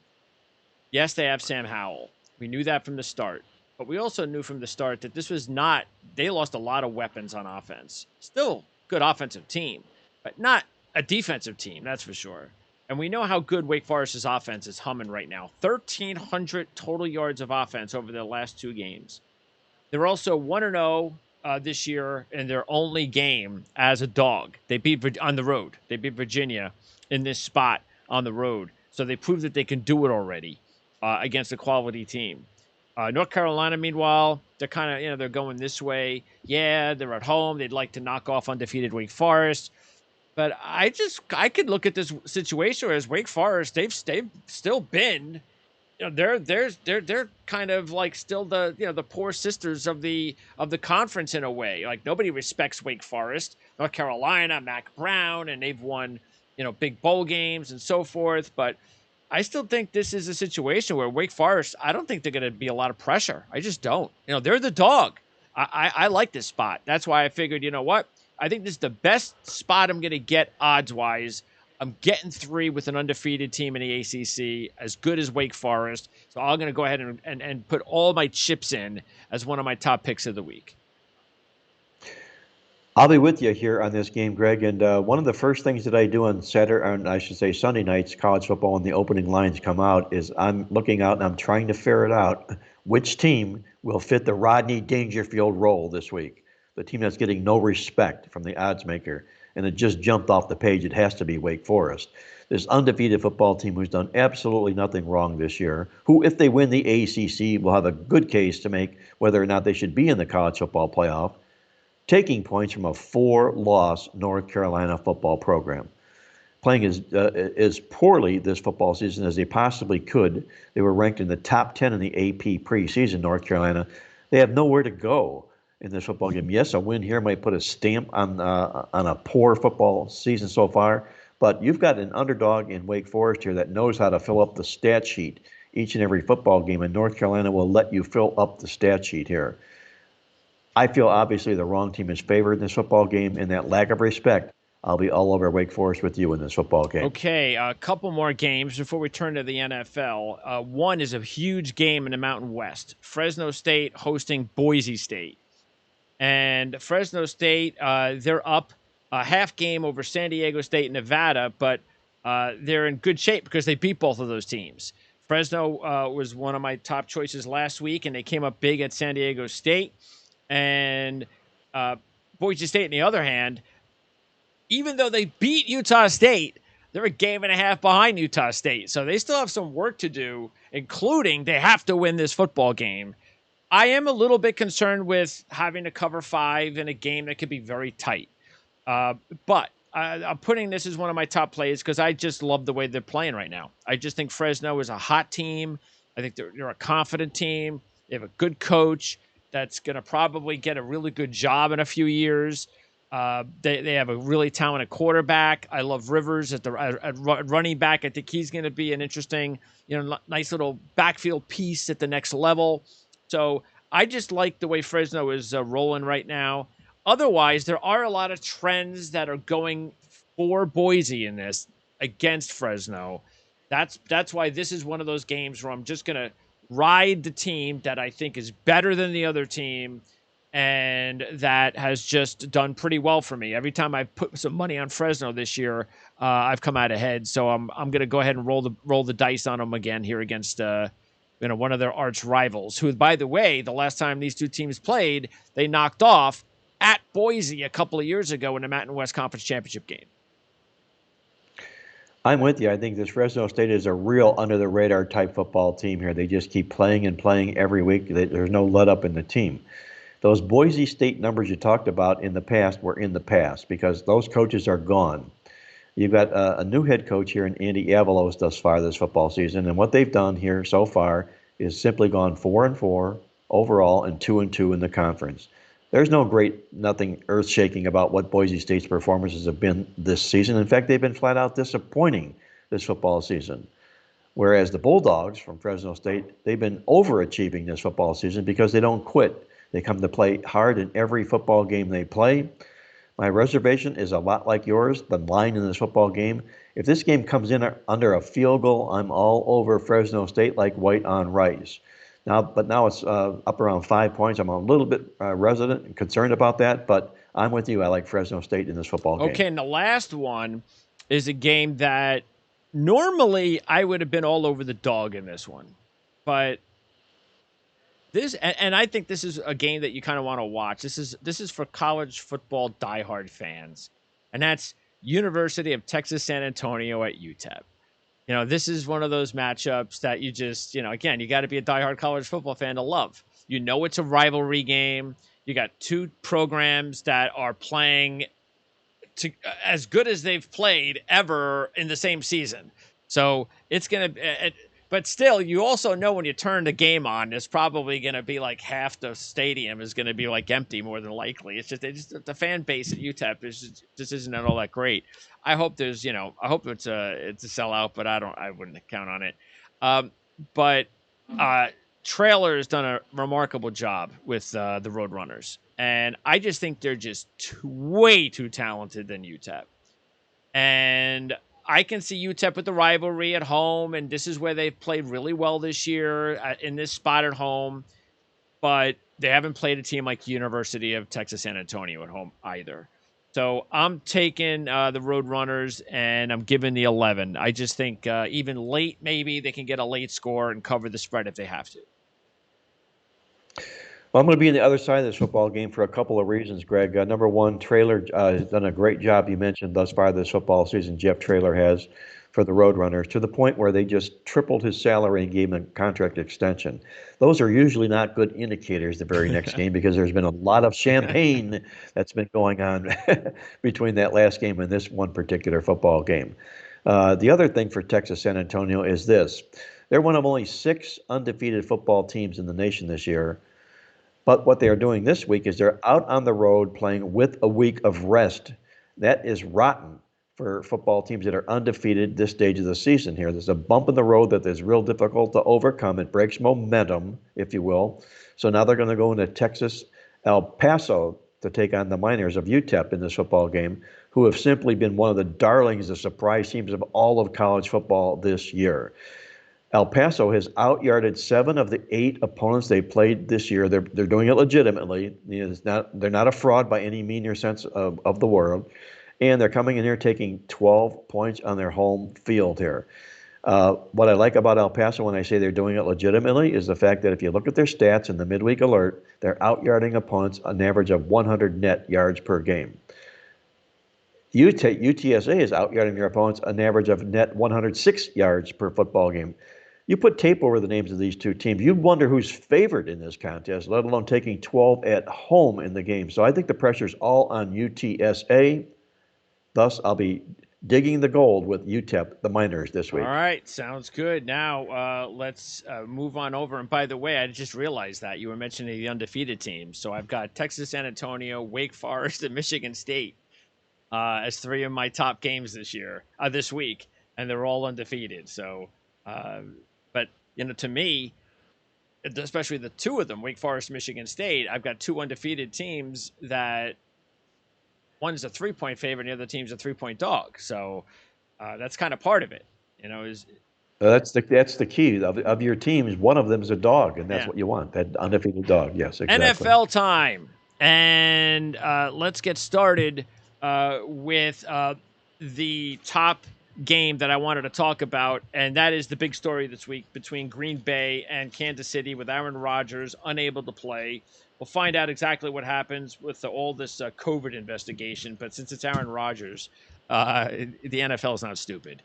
Yes, they have Sam Howell. We knew that from the start. But we also knew from the start that this was not – they lost a lot of weapons on offense. Still good offensive team, but not a defensive team, that's for sure. And we know how good Wake Forest's offense is humming right now. 1,300 total yards of offense over their last 2 games. They're also 1-0 this year in their only game as a dog. They beat on the road. They beat Virginia in this spot on the road. So they proved that they can do it already. Against a quality team. North Carolina, meanwhile, they're kind of, they're going this way. Yeah, they're at home. They'd like to knock off undefeated Wake Forest. But I could look at this situation as Wake Forest, they've still been, they're kind of like still the, the poor sisters of the conference in a way. Like nobody respects Wake Forest. North Carolina, Mac Brown, and they've won, big bowl games and so forth. But I still think this is a situation where Wake Forest, I don't think they're going to be a lot of pressure. I just don't. They're the dog. I like this spot. That's why I figured, you know what? I think this is the best spot I'm going to get odds-wise. I'm getting 3 with an undefeated team in the ACC, as good as Wake Forest. So I'm going to go ahead and put all my chips in as one of my top picks of the week. I'll be with you here on this game, Greg. And one of the first things that I do on Sunday nights, college football, when the opening lines come out, is I'm looking out and I'm trying to ferret out which team will fit the Rodney Dangerfield role this week. The team that's getting no respect from the odds maker. And it just jumped off the page. It has to be Wake Forest. This undefeated football team who's done absolutely nothing wrong this year, who, if they win the ACC, will have a good case to make whether or not they should be in the college football playoff, taking points from a 4-loss North Carolina football program. playing as poorly this football season as they possibly could. They were ranked in the top 10 in the AP preseason, North Carolina. They have nowhere to go in this football game. Yes, a win here might put a stamp on a poor football season so far, but you've got an underdog in Wake Forest here that knows how to fill up the stat sheet each and every football game, and North Carolina will let you fill up the stat sheet here. I feel obviously the wrong team is favored in this football game, and that lack of respect, I'll be all over Wake Forest with you in this football game. Okay, a couple more games before we turn to the NFL. One is a huge game in the Mountain West. Fresno State hosting Boise State. And Fresno State, they're up a half game over San Diego State and Nevada, but they're in good shape because they beat both of those teams. Fresno was one of my top choices last week, and they came up big at San Diego State. And Boise State, on the other hand, even though they beat Utah State, they're a game and a half behind Utah State. So they still have some work to do, including they have to win this football game. I am a little bit concerned with having to cover 5 in a game that could be very tight. But I'm putting this as one of my top plays because I just love the way they're playing right now. I just think Fresno is a hot team. I think they're a confident team. They have a good coach that's going to probably get a really good job in a few years. They have a really talented quarterback. I love Rivers at running back. I think he's going to be an interesting, nice little backfield piece at the next level. So I just like the way Fresno is rolling right now. Otherwise, there are a lot of trends that are going for Boise in this against Fresno. That's why this is one of those games where I'm just going to ride the team that I think is better than the other team and that has just done pretty well for me. Every time I've put some money on Fresno this year, I've come out ahead. So I'm going to go ahead and roll the dice on them again here against one of their arch rivals, who, by the way, the last time these two teams played, they knocked off at Boise a couple of years ago in the Mountain West Conference Championship game. I'm with you. I think this Fresno State is a real under-the-radar type football team here. They just keep playing and playing every week. There's no let-up in the team. Those Boise State numbers you talked about in the past were in the past because those coaches are gone. You've got a new head coach here in Andy Avalos thus far this football season, and what they've done here so far is simply gone 4-4 overall and 2-2 in the conference. There's nothing earth-shaking about what Boise State's performances have been this season. In fact, they've been flat-out disappointing this football season. Whereas the Bulldogs from Fresno State, they've been overachieving this football season because they don't quit. They come to play hard in every football game they play. My reservation is a lot like yours, the line in this football game. If this game comes in under a field goal, I'm all over Fresno State like white on rice. But now it's up around 5 points. I'm a little bit resident and concerned about that, but I'm with you. I like Fresno State in this football game. Okay, and the last one is a game that normally I would have been all over the dog in this one. But I think this is a game that you kind of want to watch. This is for college football diehard fans, and that's University of Texas San Antonio at UTEP. This is one of those matchups that you just, again, you got to be a diehard college football fan to love. It's a rivalry game. You got two programs that are playing as good as they've played ever in the same season. So it's going to, but still, you also know when you turn the game on, it's probably going to be like half the stadium is going to be like empty more than likely. It's just the fan base at UTEP just isn't all that great. I hope there's, I hope it's a sellout, but I wouldn't count on it. But Trailer has done a remarkable job with the Roadrunners, and I just think they're just way too talented than UTEP. And I can see UTEP with the rivalry at home, and this is where they've played really well this year in this spot at home. But they haven't played a team like University of Texas San Antonio at home either. So I'm taking the Roadrunners, and I'm giving the 11. I just think even late, maybe they can get a late score and cover the spread if they have to. Well, I'm going to be on the other side of this football game for a couple of reasons, Greg. Number one, Traylor has done a great job, you mentioned, thus far this football season. Jeff Traylor has for the Roadrunners, to the point where they just tripled his salary and gave him a contract extension. Those are usually not good indicators the very next game, because there's been a lot of champagne that's been going on between that last game and this one particular football game. The other thing for Texas San Antonio is this. They're one of only 6 undefeated football teams in the nation this year. But what they are doing this week is they're out on the road playing with a week of rest. That is rotten for football teams that are undefeated this stage of the season here. There's a bump in the road that is real difficult to overcome. It breaks momentum, if you will. So now they're going to go into Texas, El Paso, to take on the Miners of UTEP in this football game, who have simply been one of the darlings, the surprise teams of all of college football this year. El Paso has out-yarded 7 of the 8 opponents they played this year. They're doing it legitimately. They're not a fraud by any mean or sense of the word. And they're coming in here taking 12 points on their home field here. What I like about El Paso when I say they're doing it legitimately is the fact that if you look at their stats in the midweek alert, they're out-yarding opponents an average of 100 net yards per game. UTSA is out-yarding their opponents an average of net 106 yards per football game. You put tape over the names of these two teams, you'd wonder who's favored in this contest, let alone taking 12 at home in the game. So I think the pressure's all on UTSA. Thus, I'll be digging the gold with UTEP, the Miners, this week. All right, sounds good. Now let's move on over. And by the way, I just realized that you were mentioning the undefeated teams. So I've got Texas San Antonio, Wake Forest, and Michigan State as 3 of my top games this week, and they're all undefeated. So, but to me, especially the 2 of them, Wake Forest, Michigan State, I've got 2 undefeated teams that one's a 3-point favorite and the other team's a 3-point dog. So that's kind of part of it, That's the key of your teams. One of them is a dog, and that's what you want, that undefeated dog. Yes, exactly. NFL time. And let's get started with the top game that I wanted to talk about, and that is the big story this week between Green Bay and Kansas City, with Aaron Rodgers unable to play. We'll find out exactly what happens with all this COVID investigation, but since it's Aaron Rodgers, the NFL is not stupid.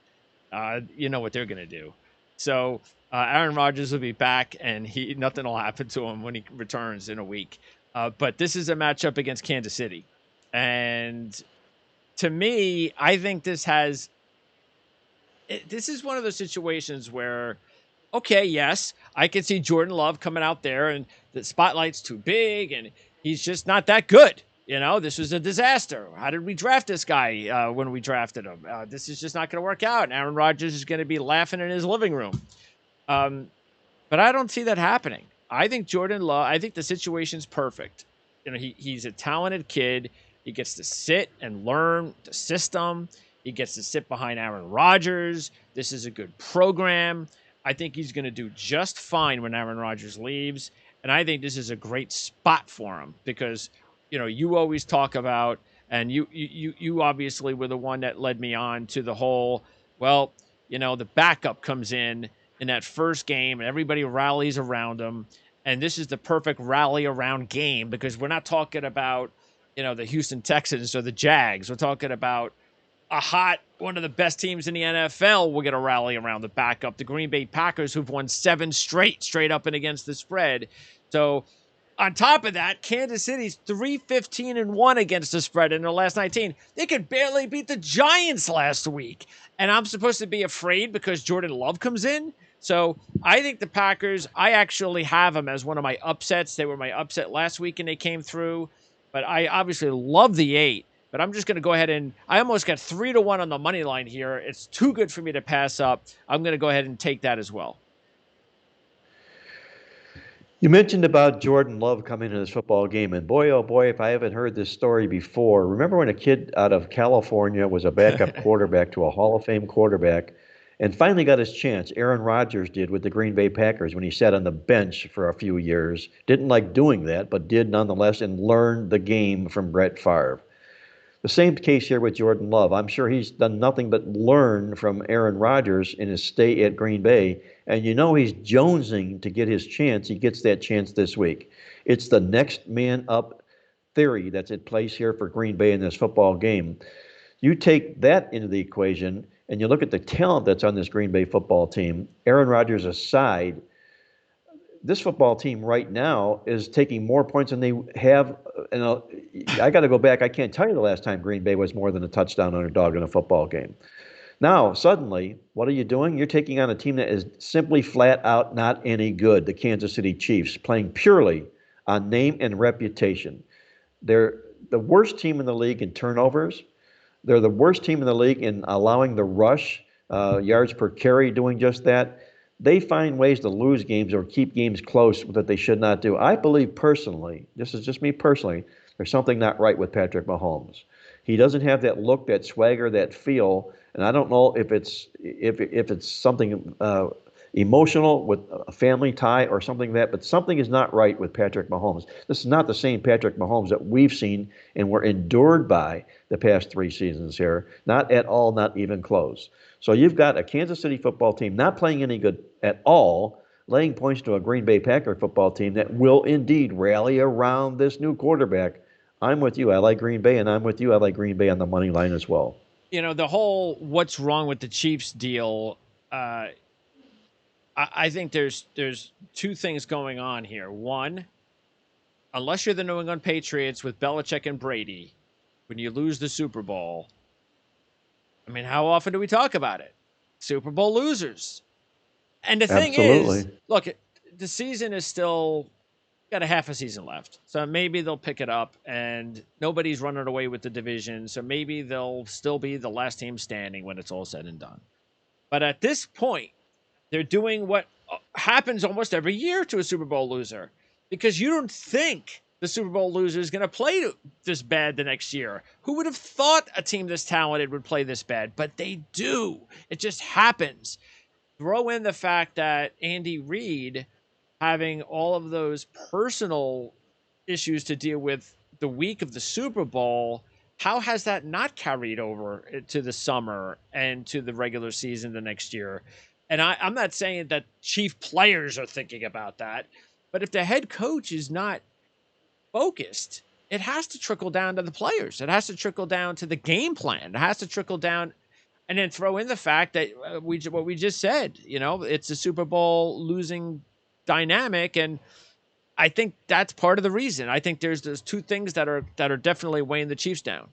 You know what they're going to do. So Aaron Rodgers will be back, and nothing will happen to him when he returns in a week. But this is a matchup against Kansas City. And to me, I think this is one of those situations where, okay, yes, I can see Jordan Love coming out there and the spotlight's too big and he's just not that good. This was a disaster. How did we draft this guy when we drafted him? This is just not going to work out. And Aaron Rodgers is going to be laughing in his living room. But I don't see that happening. I think the situation's perfect. He's a talented kid. He gets to sit and learn the system. He gets to sit behind Aaron Rodgers. This is a good program. I think he's going to do just fine when Aaron Rodgers leaves. And I think this is a great spot for him because, you always talk about, and you obviously were the one that led me on to the whole, the backup comes in that first game and everybody rallies around him. And this is the perfect rally around game because we're not talking about, the Houston Texans or the Jags. We're talking about one of the best teams in the NFL. We're going to rally around the backup, the Green Bay Packers, who've won 7 straight up and against the spread. So on top of that, Kansas City's 3-15-1 against the spread in their last 19. They could barely beat the Giants last week. And I'm supposed to be afraid because Jordan Love comes in. So I think the Packers, I actually have them as one of my upsets. They were my upset last week and they came through. But I obviously love the 8. But I'm just going to go ahead and I almost got 3-1 on the money line here. It's too good for me to pass up. I'm going to go ahead and take that as well. You mentioned about Jordan Love coming into this football game, and boy, oh boy, if I haven't heard this story before. Remember when a kid out of California was a backup quarterback to a Hall of Fame quarterback and finally got his chance? Aaron Rodgers did with the Green Bay Packers when he sat on the bench for a few years. Didn't like doing that, but did nonetheless and learned the game from Brett Favre. The same case here with Jordan Love. I'm sure he's done nothing but learn from Aaron Rodgers in his stay at Green Bay. And you know he's jonesing to get his chance. He gets that chance this week. It's the next man up theory that's at place here for Green Bay in this football game. You take that into the equation and you look at the talent that's on this Green Bay football team, Aaron Rodgers aside, this football team right now is taking more points than they have. I got to go back. I can't tell you the last time Green Bay was more than a touchdown underdog in a football game. Now, suddenly, what are you doing? You're taking on a team that is simply flat out not any good, the Kansas City Chiefs, playing purely on name and reputation. They're the worst team in the league in turnovers. They're the worst team in the league in allowing the rush, yards per carry, doing just that. They find ways to lose games or keep games close that they should not do. I believe personally, this is just me personally, there's something not right with Patrick Mahomes. He doesn't have that look, that swagger, that feel, and I don't know if it's something emotional with a family tie or something like that, but something is not right with Patrick Mahomes. This is not the same Patrick Mahomes that we've seen and were endured by the past 3 seasons here. Not at all, not even close. So you've got a Kansas City football team not playing any good at all, laying points to a Green Bay Packer football team that will indeed rally around this new quarterback. I'm with you. I like Green Bay, and I'm with you. I like Green Bay on the money line as well. You know, the whole what's wrong with the Chiefs deal, I think there's 2 things going on here. One, unless you're the New England Patriots with Belichick and Brady, when you lose the Super Bowl, I mean, how often do we talk about it? Super Bowl losers. And the thing is, look, the season is still got a half a season left. So maybe they'll pick it up, and nobody's running away with the division. So maybe they'll still be the last team standing when it's all said and done. But at this point, they're doing what happens almost every year to a Super Bowl loser, because you don't think the Super Bowl loser is going to play this bad the next year. Who would have thought a team this talented would play this bad? But they do. It just happens. Throw in the fact that Andy Reid having all of those personal issues to deal with the week of the Super Bowl. How has that not carried over to the summer and to the regular season the next year? And I'm not saying that Chief players are thinking about that, but if the head coach is not focused, it has to trickle down to the players. It has to trickle down to the game plan. It has to trickle down, and then throw in the fact that what we just said, you know, it's a Super Bowl losing dynamic. And I think that's part of the reason. I think there's 2 things that are definitely weighing the Chiefs down.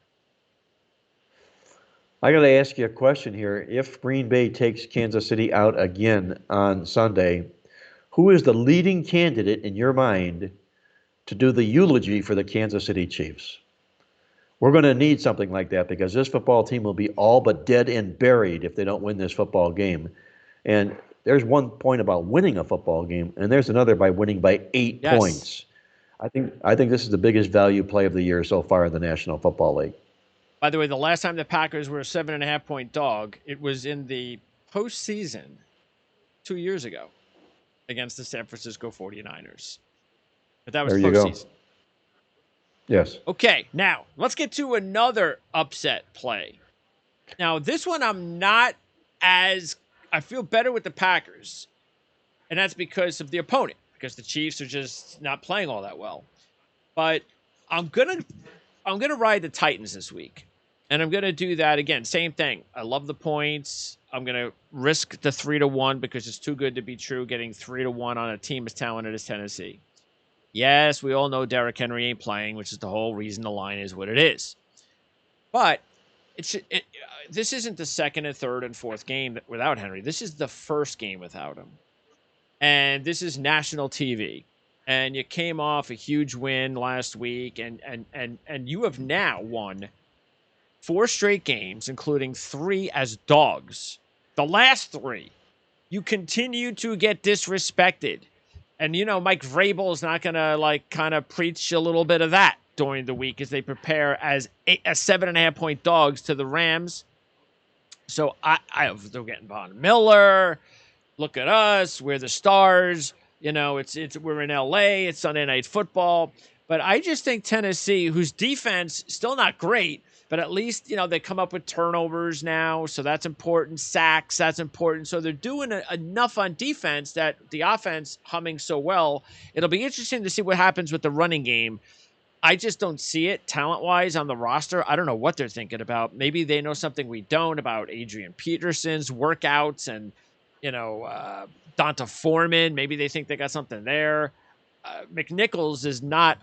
I got to ask you a question here. If Green Bay takes Kansas City out again on Sunday, who is the leading candidate in your mind to do the eulogy for the Kansas City Chiefs? We're going to need something like that, because this football team will be all but dead and buried if they don't win this football game. And there's one point about winning a football game, and there's another by winning by 8 points. I think this is the biggest value play of the year so far in the National Football League. By the way, the last time the Packers were a 7.5-point dog, it was in the postseason 2 years ago against the San Francisco 49ers. But that was postseason. Yes. Okay, now let's get to another upset play. Now, this one I feel better with the Packers, and that's because of the opponent, because the Chiefs are just not playing all that well. But I'm gonna ride the Titans this week, and I'm gonna do that again. Same thing. I love the points. I'm gonna risk the 3-1 because it's too good to be true. Getting 3-1 on a team as talented as Tennessee. Yes, we all know Derrick Henry ain't playing, which is the whole reason the line is what it is. But this isn't the second and third and fourth game without Henry. This is the first game without him. And this is national TV. And you came off a huge win last week, and you have now won 4 straight games, including 3 as dogs. The last 3, you continue to get disrespected. And, you know, Mike Vrabel is not going to, kind of preach a little bit of that during the week as they prepare as 7.5-point dogs to the Rams. So they're getting Von Miller. Look at us. We're the stars. You know, we're in LA. It's Sunday Night Football. But I just think Tennessee, whose defense still not great, but at least, they come up with turnovers now. So that's important. Sacks, that's important. So they're doing enough on defense that the offense humming so well. It'll be interesting to see what happens with the running game. I just don't see it talent-wise on the roster. I don't know what they're thinking about. Maybe they know something we don't about Adrian Peterson's workouts and, Donta Foreman. Maybe they think they got something there. McNichols is not,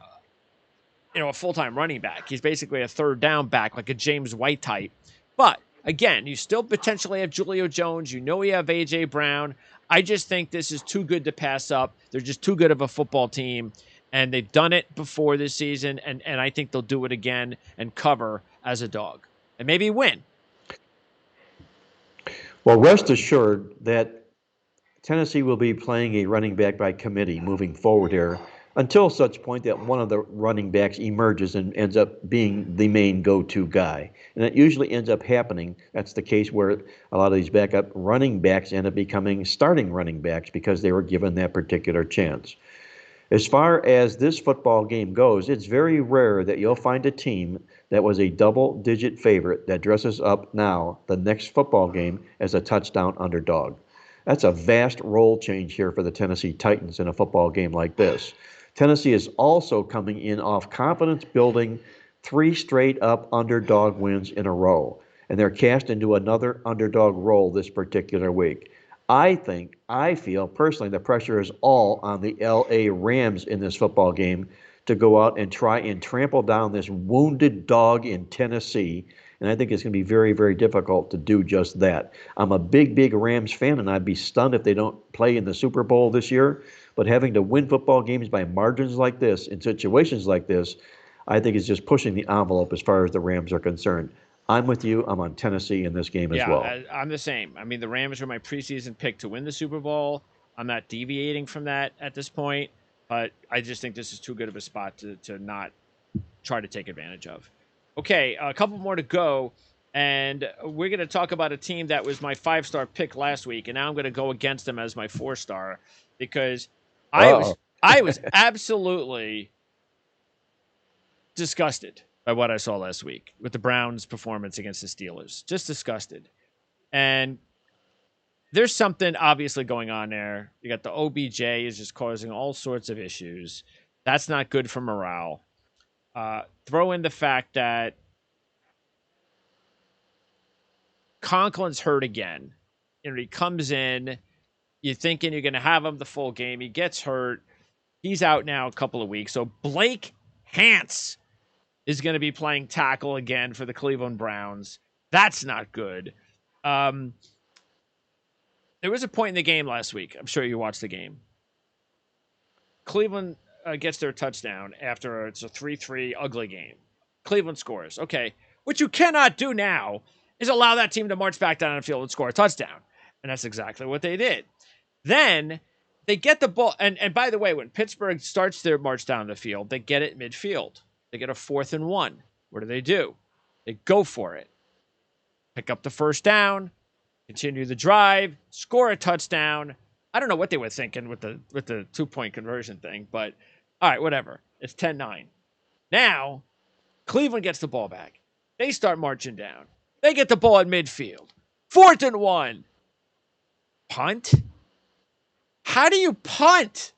a full-time running back. He's basically a third down back, like a James White type. But, again, you still potentially have Julio Jones. You have A.J. Brown. I just think this is too good to pass up. They're just too good of a football team. And they've done it before this season, and I think they'll do it again and cover as a dog. And maybe win. Well, rest assured that Tennessee will be playing a running back by committee moving forward here until such point that one of the running backs emerges and ends up being the main go-to guy. And it usually ends up happening. That's the case where a lot of these backup running backs end up becoming starting running backs because they were given that particular chance. As far as this football game goes, it's very rare that you'll find a team that was a double-digit favorite that dresses up now the next football game as a touchdown underdog. That's a vast role change here for the Tennessee Titans in a football game like this. Tennessee is also coming in off confidence-building 3 straight-up underdog wins in a row, and they're cast into another underdog role this particular week. I feel personally the pressure is all on the L.A. Rams in this football game to go out and try and trample down this wounded dog in Tennessee. And I think it's going to be very, very difficult to do just that. I'm a big Rams fan, and I'd be stunned if they don't play in the Super Bowl this year. But having to win football games by margins like this, in situations like this, I think is just pushing the envelope as far as the Rams are concerned. I'm with you. I'm on Tennessee in this game as well. Yeah, I'm the same. I mean, the Rams are my preseason pick to win the Super Bowl. I'm not deviating from that at this point, but I just think this is too good of a spot to not try to take advantage of. Okay, a couple more to go, and we're going to talk about a team that was my 5-star pick last week, and now I'm going to go against them as my 4-star because I was absolutely disgusted by what I saw last week with the Browns' performance against the Steelers. Just disgusted. And there's something obviously going on there. You got the OBJ is just causing all sorts of issues. That's not good for morale. Throw in the fact that Conklin's hurt again. He comes in, you're thinking you're going to have him the full game. He gets hurt. He's out now a couple of weeks. So Blake Hance is going to be playing tackle again for the Cleveland Browns. That's not good. There was a point in the game last week. I'm sure you watched the game. Cleveland gets their touchdown after it's a 3-3 ugly game. Cleveland scores. Okay. What you cannot do now is allow that team to march back down the field and score a touchdown. And that's exactly what they did. Then they get the ball. And by the way, when Pittsburgh starts their march down the field, they get it midfield. They get a 4th and 1. What do? They go for it. Pick up the first down, continue the drive, score a touchdown. I don't know what they were thinking with the 2-point conversion thing, but all right, whatever. It's 10-9. Now, Cleveland gets the ball back. They start marching down. They get the ball at midfield. 4th and 1. Punt? How do you punt?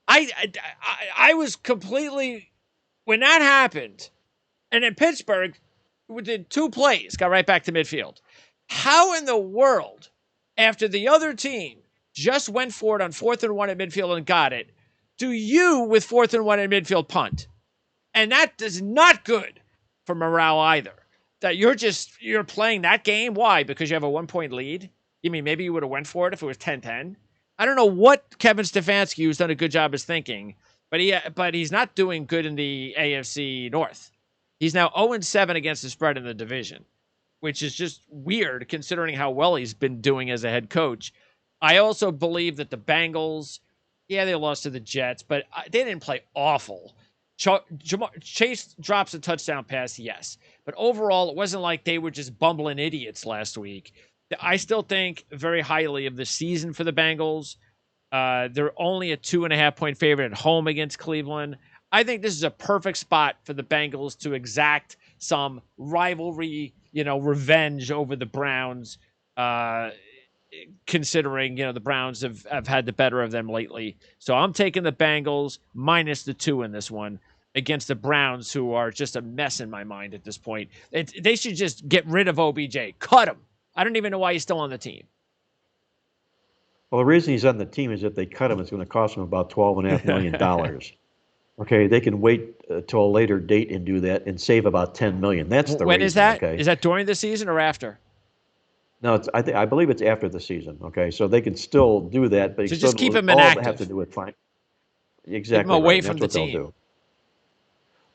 I was completely... When that happened, and in Pittsburgh, we did 2 plays, got right back to midfield. How in the world, after the other team just went for it on 4th and 1 at midfield and got it, do you, with 4th and 1 at midfield, punt? And that is not good for morale either. That you're playing that game. Why? Because you have a 1-point lead? You mean maybe you would have went for it if it was 10-10? I don't know what Kevin Stefanski, who's done a good job, is thinking. But he's not doing good in the AFC North. He's now 0-7 against the spread in the division, which is just weird considering how well he's been doing as a head coach. I also believe that the Bengals, they lost to the Jets, but they didn't play awful. Chase drops a touchdown pass, yes. But overall, it wasn't like they were just bumbling idiots last week. I still think very highly of the season for the Bengals. They're only a 2.5-point favorite at home against Cleveland. I think this is a perfect spot for the Bengals to exact some rivalry, revenge over the Browns, considering, the Browns have had the better of them lately. So I'm taking the Bengals minus the 2 in this one against the Browns, who are just a mess in my mind at this point. They should just get rid of OBJ. Cut him. I don't even know why he's still on the team. Well, the reason he's on the team is if they cut him, it's going to cost him about $12.5 million. Okay, they can wait till a later date and do that and save about $10 million. That's the when reason. Is that? Okay? Is that during the season or after? No, I believe it's after the season. Okay, so they can still do that, but so just keep him all inactive. they have to do it fine. Exactly. Keep him away right. from That's the what team. They'll do.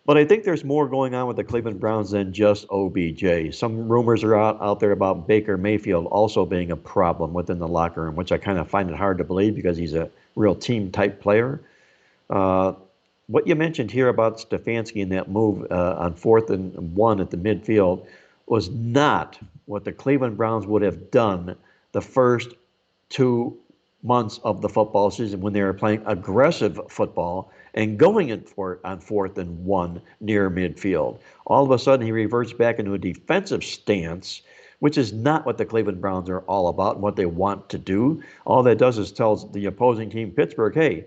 But I think there's more going on with the Cleveland Browns than just OBJ. Some rumors are out there about Baker Mayfield also being a problem within the locker room, which I kind of find it hard to believe because he's a real team-type player. What you mentioned here about Stefanski and that move on 4th and 1 at the midfield was not what the Cleveland Browns would have done the first 2 months of the football season when they were playing aggressive football and going on 4th and 1 near midfield. All of a sudden, he reverts back into a defensive stance, which is not what the Cleveland Browns are all about and what they want to do. All that does is tells the opposing team, Pittsburgh, hey,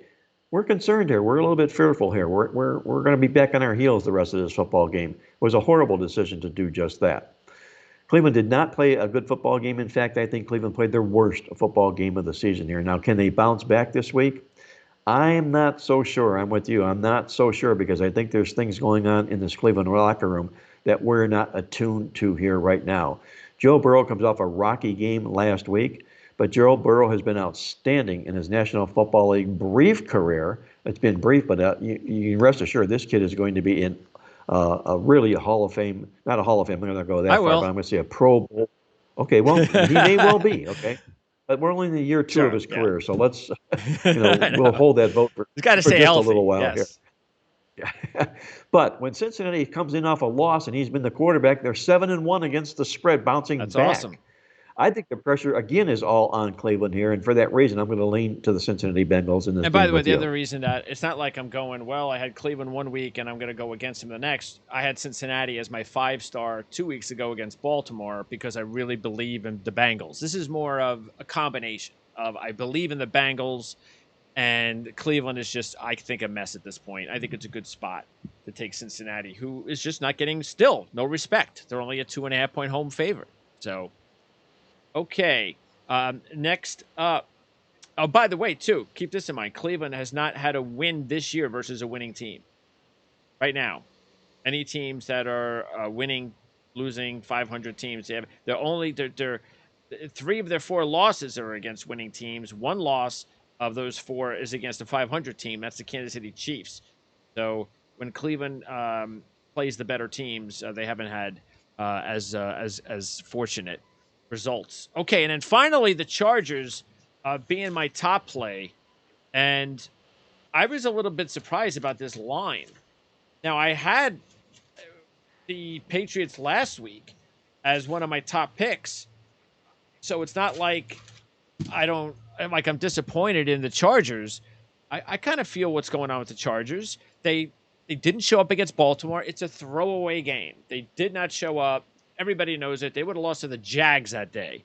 we're concerned here. We're a little bit fearful here. We're going to be back on our heels the rest of this football game. It was a horrible decision to do just that. Cleveland did not play a good football game. In fact, I think Cleveland played their worst football game of the season here. Now, can they bounce back this week? I'm not so sure. I'm with you. I'm not so sure because I think there's things going on in this Cleveland locker room that we're not attuned to here right now. Joe Burrow comes off a rocky game last week, but Joe Burrow has been outstanding in his National Football League brief career. It's been brief, but you can rest assured this kid is going to be in really a Hall of Fame, not a Hall of Fame, I'm not going to go that far, but I'm going to say a Pro Bowl. Okay, well, he may well be, okay? But we're only in the year 2 of his career, so let's, we'll hold that vote for, He's got to for stay just healthy. a little while Yes. here. Yeah. But when Cincinnati comes in off a loss and he's been the quarterback, they're 7-1 against the spread, bouncing That's back. awesome. I think the pressure, again, is all on Cleveland here, and for that reason, I'm going to lean to the Cincinnati Bengals in this. And by the way, the other reason that it's not like I'm going, well, I had Cleveland 1 week and I'm going to go against him the next. I had Cincinnati as my 5-star 2 weeks ago against Baltimore because I really believe in the Bengals. This is more of a combination of I believe in the Bengals, and Cleveland is just, I think, a mess at this point. I think it's a good spot to take Cincinnati, who is just not getting no respect. They're only a 2.5-point home favorite. So, okay. Next up. Oh, by the way, too, keep this in mind. Cleveland has not had a win this year versus a winning team. Right now. Any teams that are winning, losing, 500 teams, they're 3 of their 4 losses are against winning teams. 1 loss of those 4 is against a 500 team. That's the Kansas City Chiefs. So when Cleveland plays the better teams, they haven't had as fortunate results. Okay, and then finally the Chargers being my top play, and I was a little bit surprised about this line. Now, I had the Patriots last week as one of my top picks, so it's not like I'm disappointed in the Chargers. I kind of feel what's going on with the Chargers. They didn't show up against Baltimore. It's a throwaway game. They did not show up. Everybody knows it. They would have lost to the Jags that day.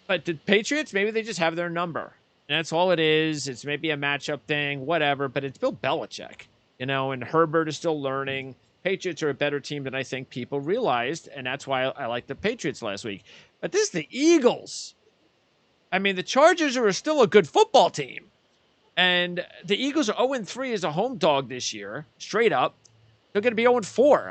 But the Patriots, maybe they just have their number. And that's all it is. It's maybe a matchup thing, whatever. But it's Bill Belichick, and Herbert is still learning. Patriots are a better team than I think people realized, and that's why I liked the Patriots last week. But this is the Eagles. I mean, the Chargers are still a good football team. And the Eagles are 0-3 as a home dog this year, straight up. They're going to be 0-4.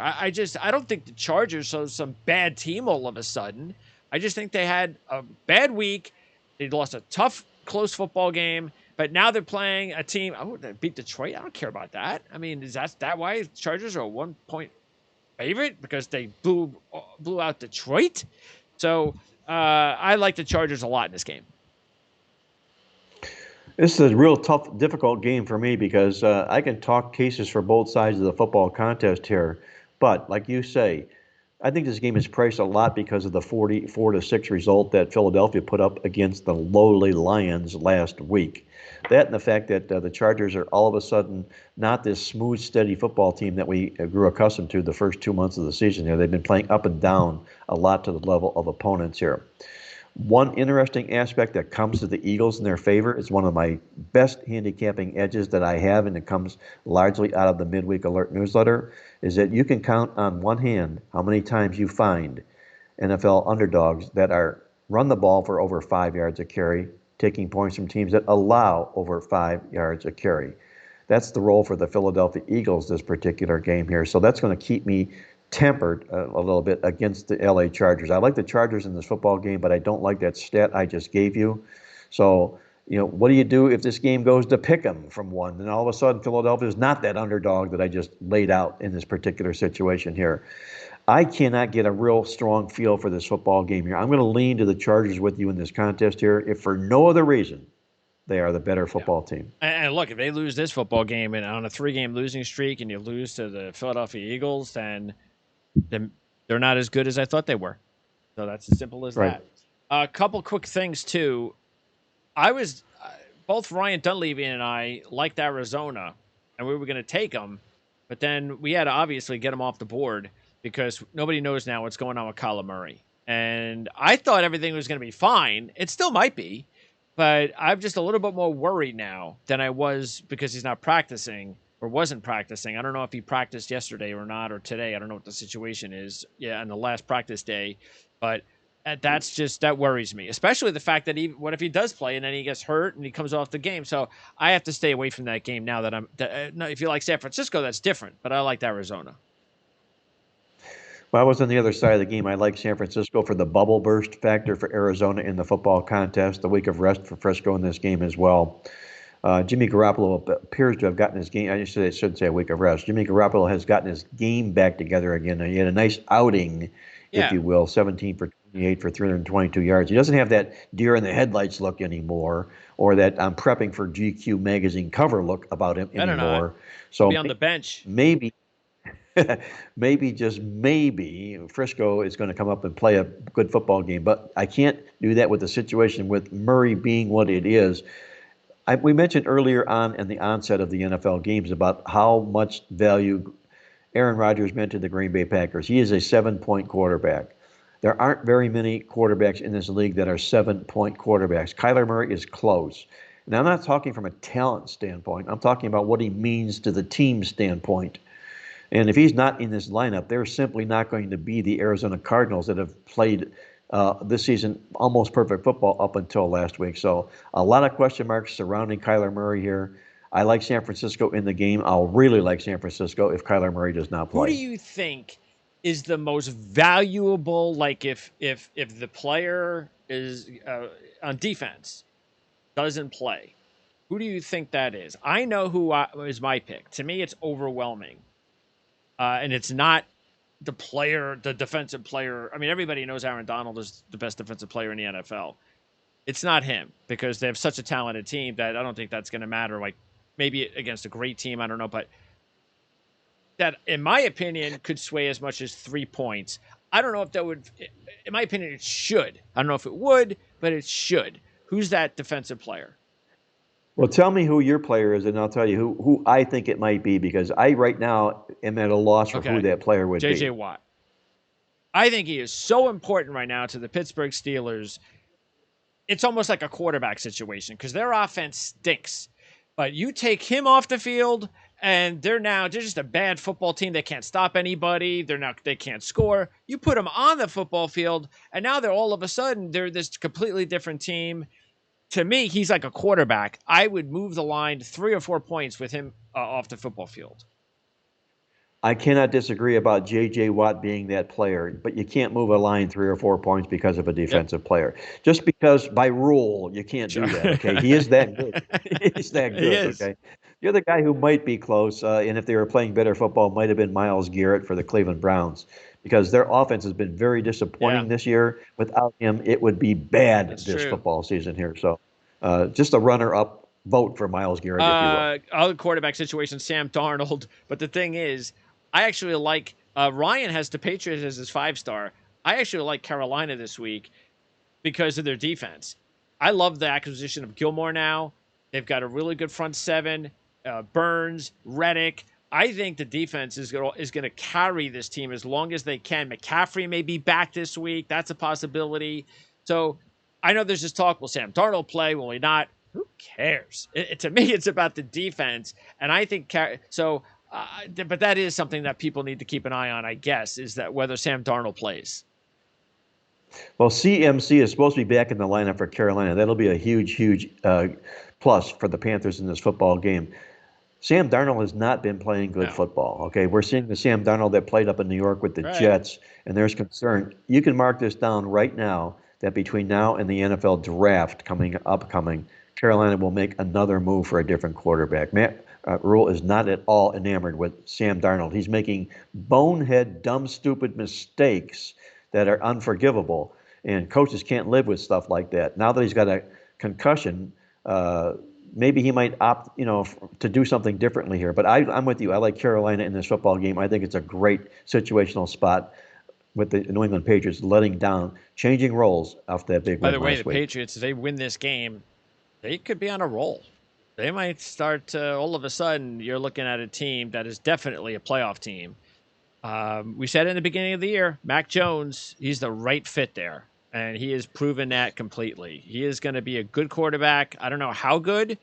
I don't think the Chargers are some bad team all of a sudden. I just think they had a bad week. They lost a tough, close football game. But now they're playing a team. Oh, they beat Detroit. I don't care about that. I mean, is that why the Chargers are a 1-point favorite? Because they blew out Detroit? So I like the Chargers a lot in this game. This is a real tough, difficult game for me because I can talk cases for both sides of the football contest here. But like you say, I think this game is priced a lot because of the 44-6 result that Philadelphia put up against the lowly Lions last week. That and the fact that the Chargers are all of a sudden not this smooth, steady football team that we grew accustomed to the first 2 months of the season here. They've been playing up and down a lot to the level of opponents here. One interesting aspect that comes to the Eagles in their favor is one of my best handicapping edges that I have, and it comes largely out of the Midweek Alert newsletter, is that you can count on one hand how many times you find NFL underdogs that are run the ball for over 5 yards a carry, taking points from teams that allow over 5 yards a carry. That's the role for the Philadelphia Eagles this particular game here. So that's going to keep me tempered a little bit against the LA Chargers. I like the Chargers in this football game, but I don't like that stat I just gave you. So, what do you do if this game goes to pick 'em from one? Then all of a sudden, Philadelphia is not that underdog that I just laid out in this particular situation here. I cannot get a real strong feel for this football game here. I'm going to lean to the Chargers with you in this contest here, if for no other reason they are the better football team. And look, if they lose this football game and on a 3-game losing streak and you lose to the Philadelphia Eagles, then they're not as good as I thought they were. So that's as simple as that. A couple quick things, too. Both Ryan Dunleavy and I liked Arizona, and we were going to take them, but then we had to obviously get them off the board because nobody knows now what's going on with Kyler Murray. And I thought everything was going to be fine. It still might be, but I'm just a little bit more worried now than I was because he's not practicing. Or wasn't practicing. I don't know if he practiced yesterday or not, or today. I don't know what the situation is. Yeah, on the last practice day, but that worries me, especially the fact that what if he does play and then he gets hurt and he comes off the game? So I have to stay away from that game now. If you like San Francisco, that's different, but I liked Arizona. Well, I was on the other side of the game. I like San Francisco for the bubble burst factor for Arizona in the football contest. The week of rest for Frisco in this game as well. Jimmy Garoppolo appears to have gotten his game. I shouldn't say a week of rest. Jimmy Garoppolo has gotten his game back together again. He had a nice outing, if you will, 17 for 28 for 322 yards. He doesn't have that deer in the headlights look anymore, or that I'm prepping for GQ magazine cover look about him anymore. So be on the bench. Maybe, just maybe, Frisco is going to come up and play a good football game. But I can't do that with the situation with Murray being what it is. We mentioned earlier on in the onset of the NFL games about how much value Aaron Rodgers meant to the Green Bay Packers. He is a 7-point quarterback. There aren't very many quarterbacks in this league that are 7-point quarterbacks. Kyler Murray is close. And I'm not talking from a talent standpoint. I'm talking about what he means to the team standpoint. And if he's not in this lineup, they're simply not going to be the Arizona Cardinals that have played this season almost perfect football up until last week. So a lot of question marks surrounding Kyler Murray here. I like San Francisco in the game. I'll really like San Francisco if Kyler Murray does not play. Who do you think is the most valuable, like if the player is on defense, doesn't play, who do you think that is? I know who is my pick. To me, it's overwhelming. And it's not the defensive player. I mean, everybody knows Aaron Donald is the best defensive player in the NFL. It's not him because they have such a talented team that I don't think that's going to matter. Like maybe against a great team, I don't know. But that, in my opinion, could sway as much as 3 points. I don't know if that would, in my opinion, it should. I don't know if it would, but it should. Who's that defensive player? Well, tell me who your player is, and I'll tell you who I think it might be, because I right now am at a loss for who that player would be. J.J. Watt. I think he is so important right now to the Pittsburgh Steelers. It's almost like a quarterback situation because their offense stinks. But you take him off the field, and they're just a bad football team. They can't stop anybody. They can't score. You put them on the football field, and now they're this completely different team. To me, he's like a quarterback. I would move the line 3 or 4 points with him off the football field. I cannot disagree about J.J. Watt being that player, but you can't move a line 3 or 4 points because of a defensive player. Just because by rule you can't do that, okay? He is that good. He's that good, okay? The other guy who might be close, and if they were playing better football, might have been Myles Garrett for the Cleveland Browns, because their offense has been very disappointing this year. Without him, it would be bad this football season here. So just a runner-up vote for Myles Garrett, if you will. Other quarterback situation, Sam Darnold. But the thing is, I actually like Ryan has the Patriots as his 5-star. I actually like Carolina this week because of their defense. I love the acquisition of Gilmore now. They've got a really good front seven. Burns, Reddick. I think the defense is going to carry this team as long as they can. McCaffrey may be back this week. That's a possibility. So I know there's this talk, will Sam Darnold play? Will he not? Who cares? To me, it's about the defense. And I think so. But that is something that people need to keep an eye on, I guess, is that whether Sam Darnold plays. Well, CMC is supposed to be back in the lineup for Carolina. That'll be a huge plus for the Panthers in this football game. Sam Darnold has not been playing good football. Okay, we're seeing the Sam Darnold that played up in New York with the Jets, and there's concern. You can mark this down right now that between now and the NFL draft upcoming, Carolina will make another move for a different quarterback. Matt Rule is not at all enamored with Sam Darnold. He's making bonehead, dumb, stupid mistakes that are unforgivable, and coaches can't live with stuff like that. Now that he's got a concussion, maybe he might opt, to do something differently here. But I'm with you. I like Carolina in this football game. I think it's a great situational spot with the New England Patriots letting down, changing roles after that big win. By the way, the week. Patriots, if they win this game, they could be on a roll. They might start all of a sudden, you're looking at a team that is definitely a playoff team. We said in the beginning of the year, Mac Jones, he's the right fit there. And he has proven that completely. He is going to be a good quarterback. I don't know how good,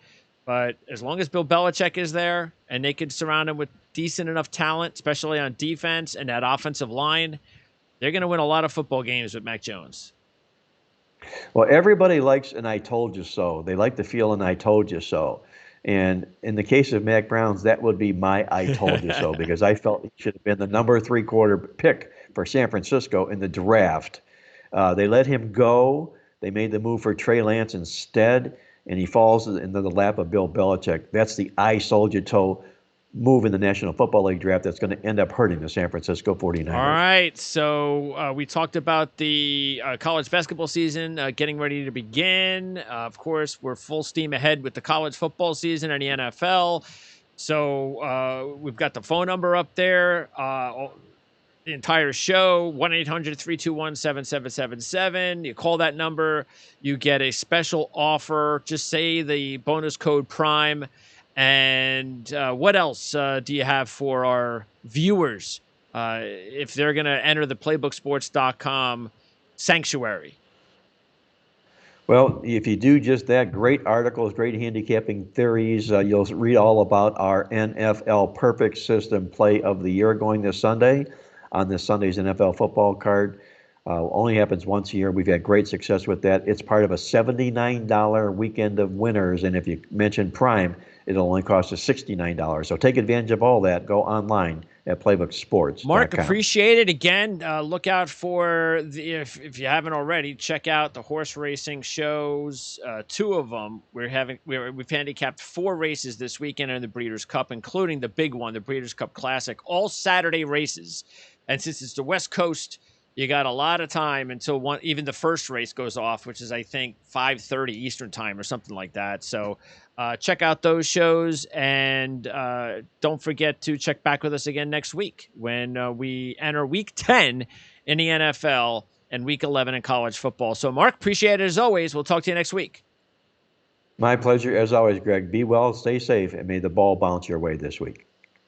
but as long as Bill Belichick is there and they can surround him with decent enough talent, especially on defense and that offensive line, they're going to win a lot of football games with Mac Jones. Well, everybody likes an I told you so. They like to feel an I told you so. And in the case of Mac Browns, that would be my I told you so, because I felt he should have been the number 3 quarter pick for San Francisco in the draft. They let him go. They made the move for Trey Lance instead, and he falls into the lap of Bill Belichick. That's the I sold you so move in the National Football League draft that's going to end up hurting the San Francisco 49ers. All right, so we talked about the college basketball season getting ready to begin. Of course, we're full steam ahead with the college football season and the NFL. So we've got the phone number up there. The entire show, 1-800-321-7777. You call that number, you get a special offer. Just say the bonus code PRIME. And what else do you have for our viewers if they're going to enter the playbooksports.com sanctuary? Well, if you do just that, great articles, great handicapping theories. You'll read all about our NFL Perfect System Play of the Year going this Sunday on this Sunday's NFL football card. Only happens once a year. We've had great success with that. It's part of a $79 weekend of winners. And if you mention Prime, it'll only cost us $69. So take advantage of all that. Go online at playbooksports.com. Marc, appreciate it. Again, look out for, if you haven't already, check out the horse racing shows. 2 of them. We've handicapped 4 races this weekend in the Breeders' Cup, including the big one, the Breeders' Cup Classic. All Saturday races. And since it's the West Coast, you got a lot of time until even the first race goes off, which is, I think, 5:30 Eastern time or something like that. So check out those shows, and don't forget to check back with us again next week when we enter Week 10 in the NFL and Week 11 in college football. So, Marc, appreciate it as always. We'll talk to you next week. My pleasure as always, Greg. Be well, stay safe, and may the ball bounce your way this week.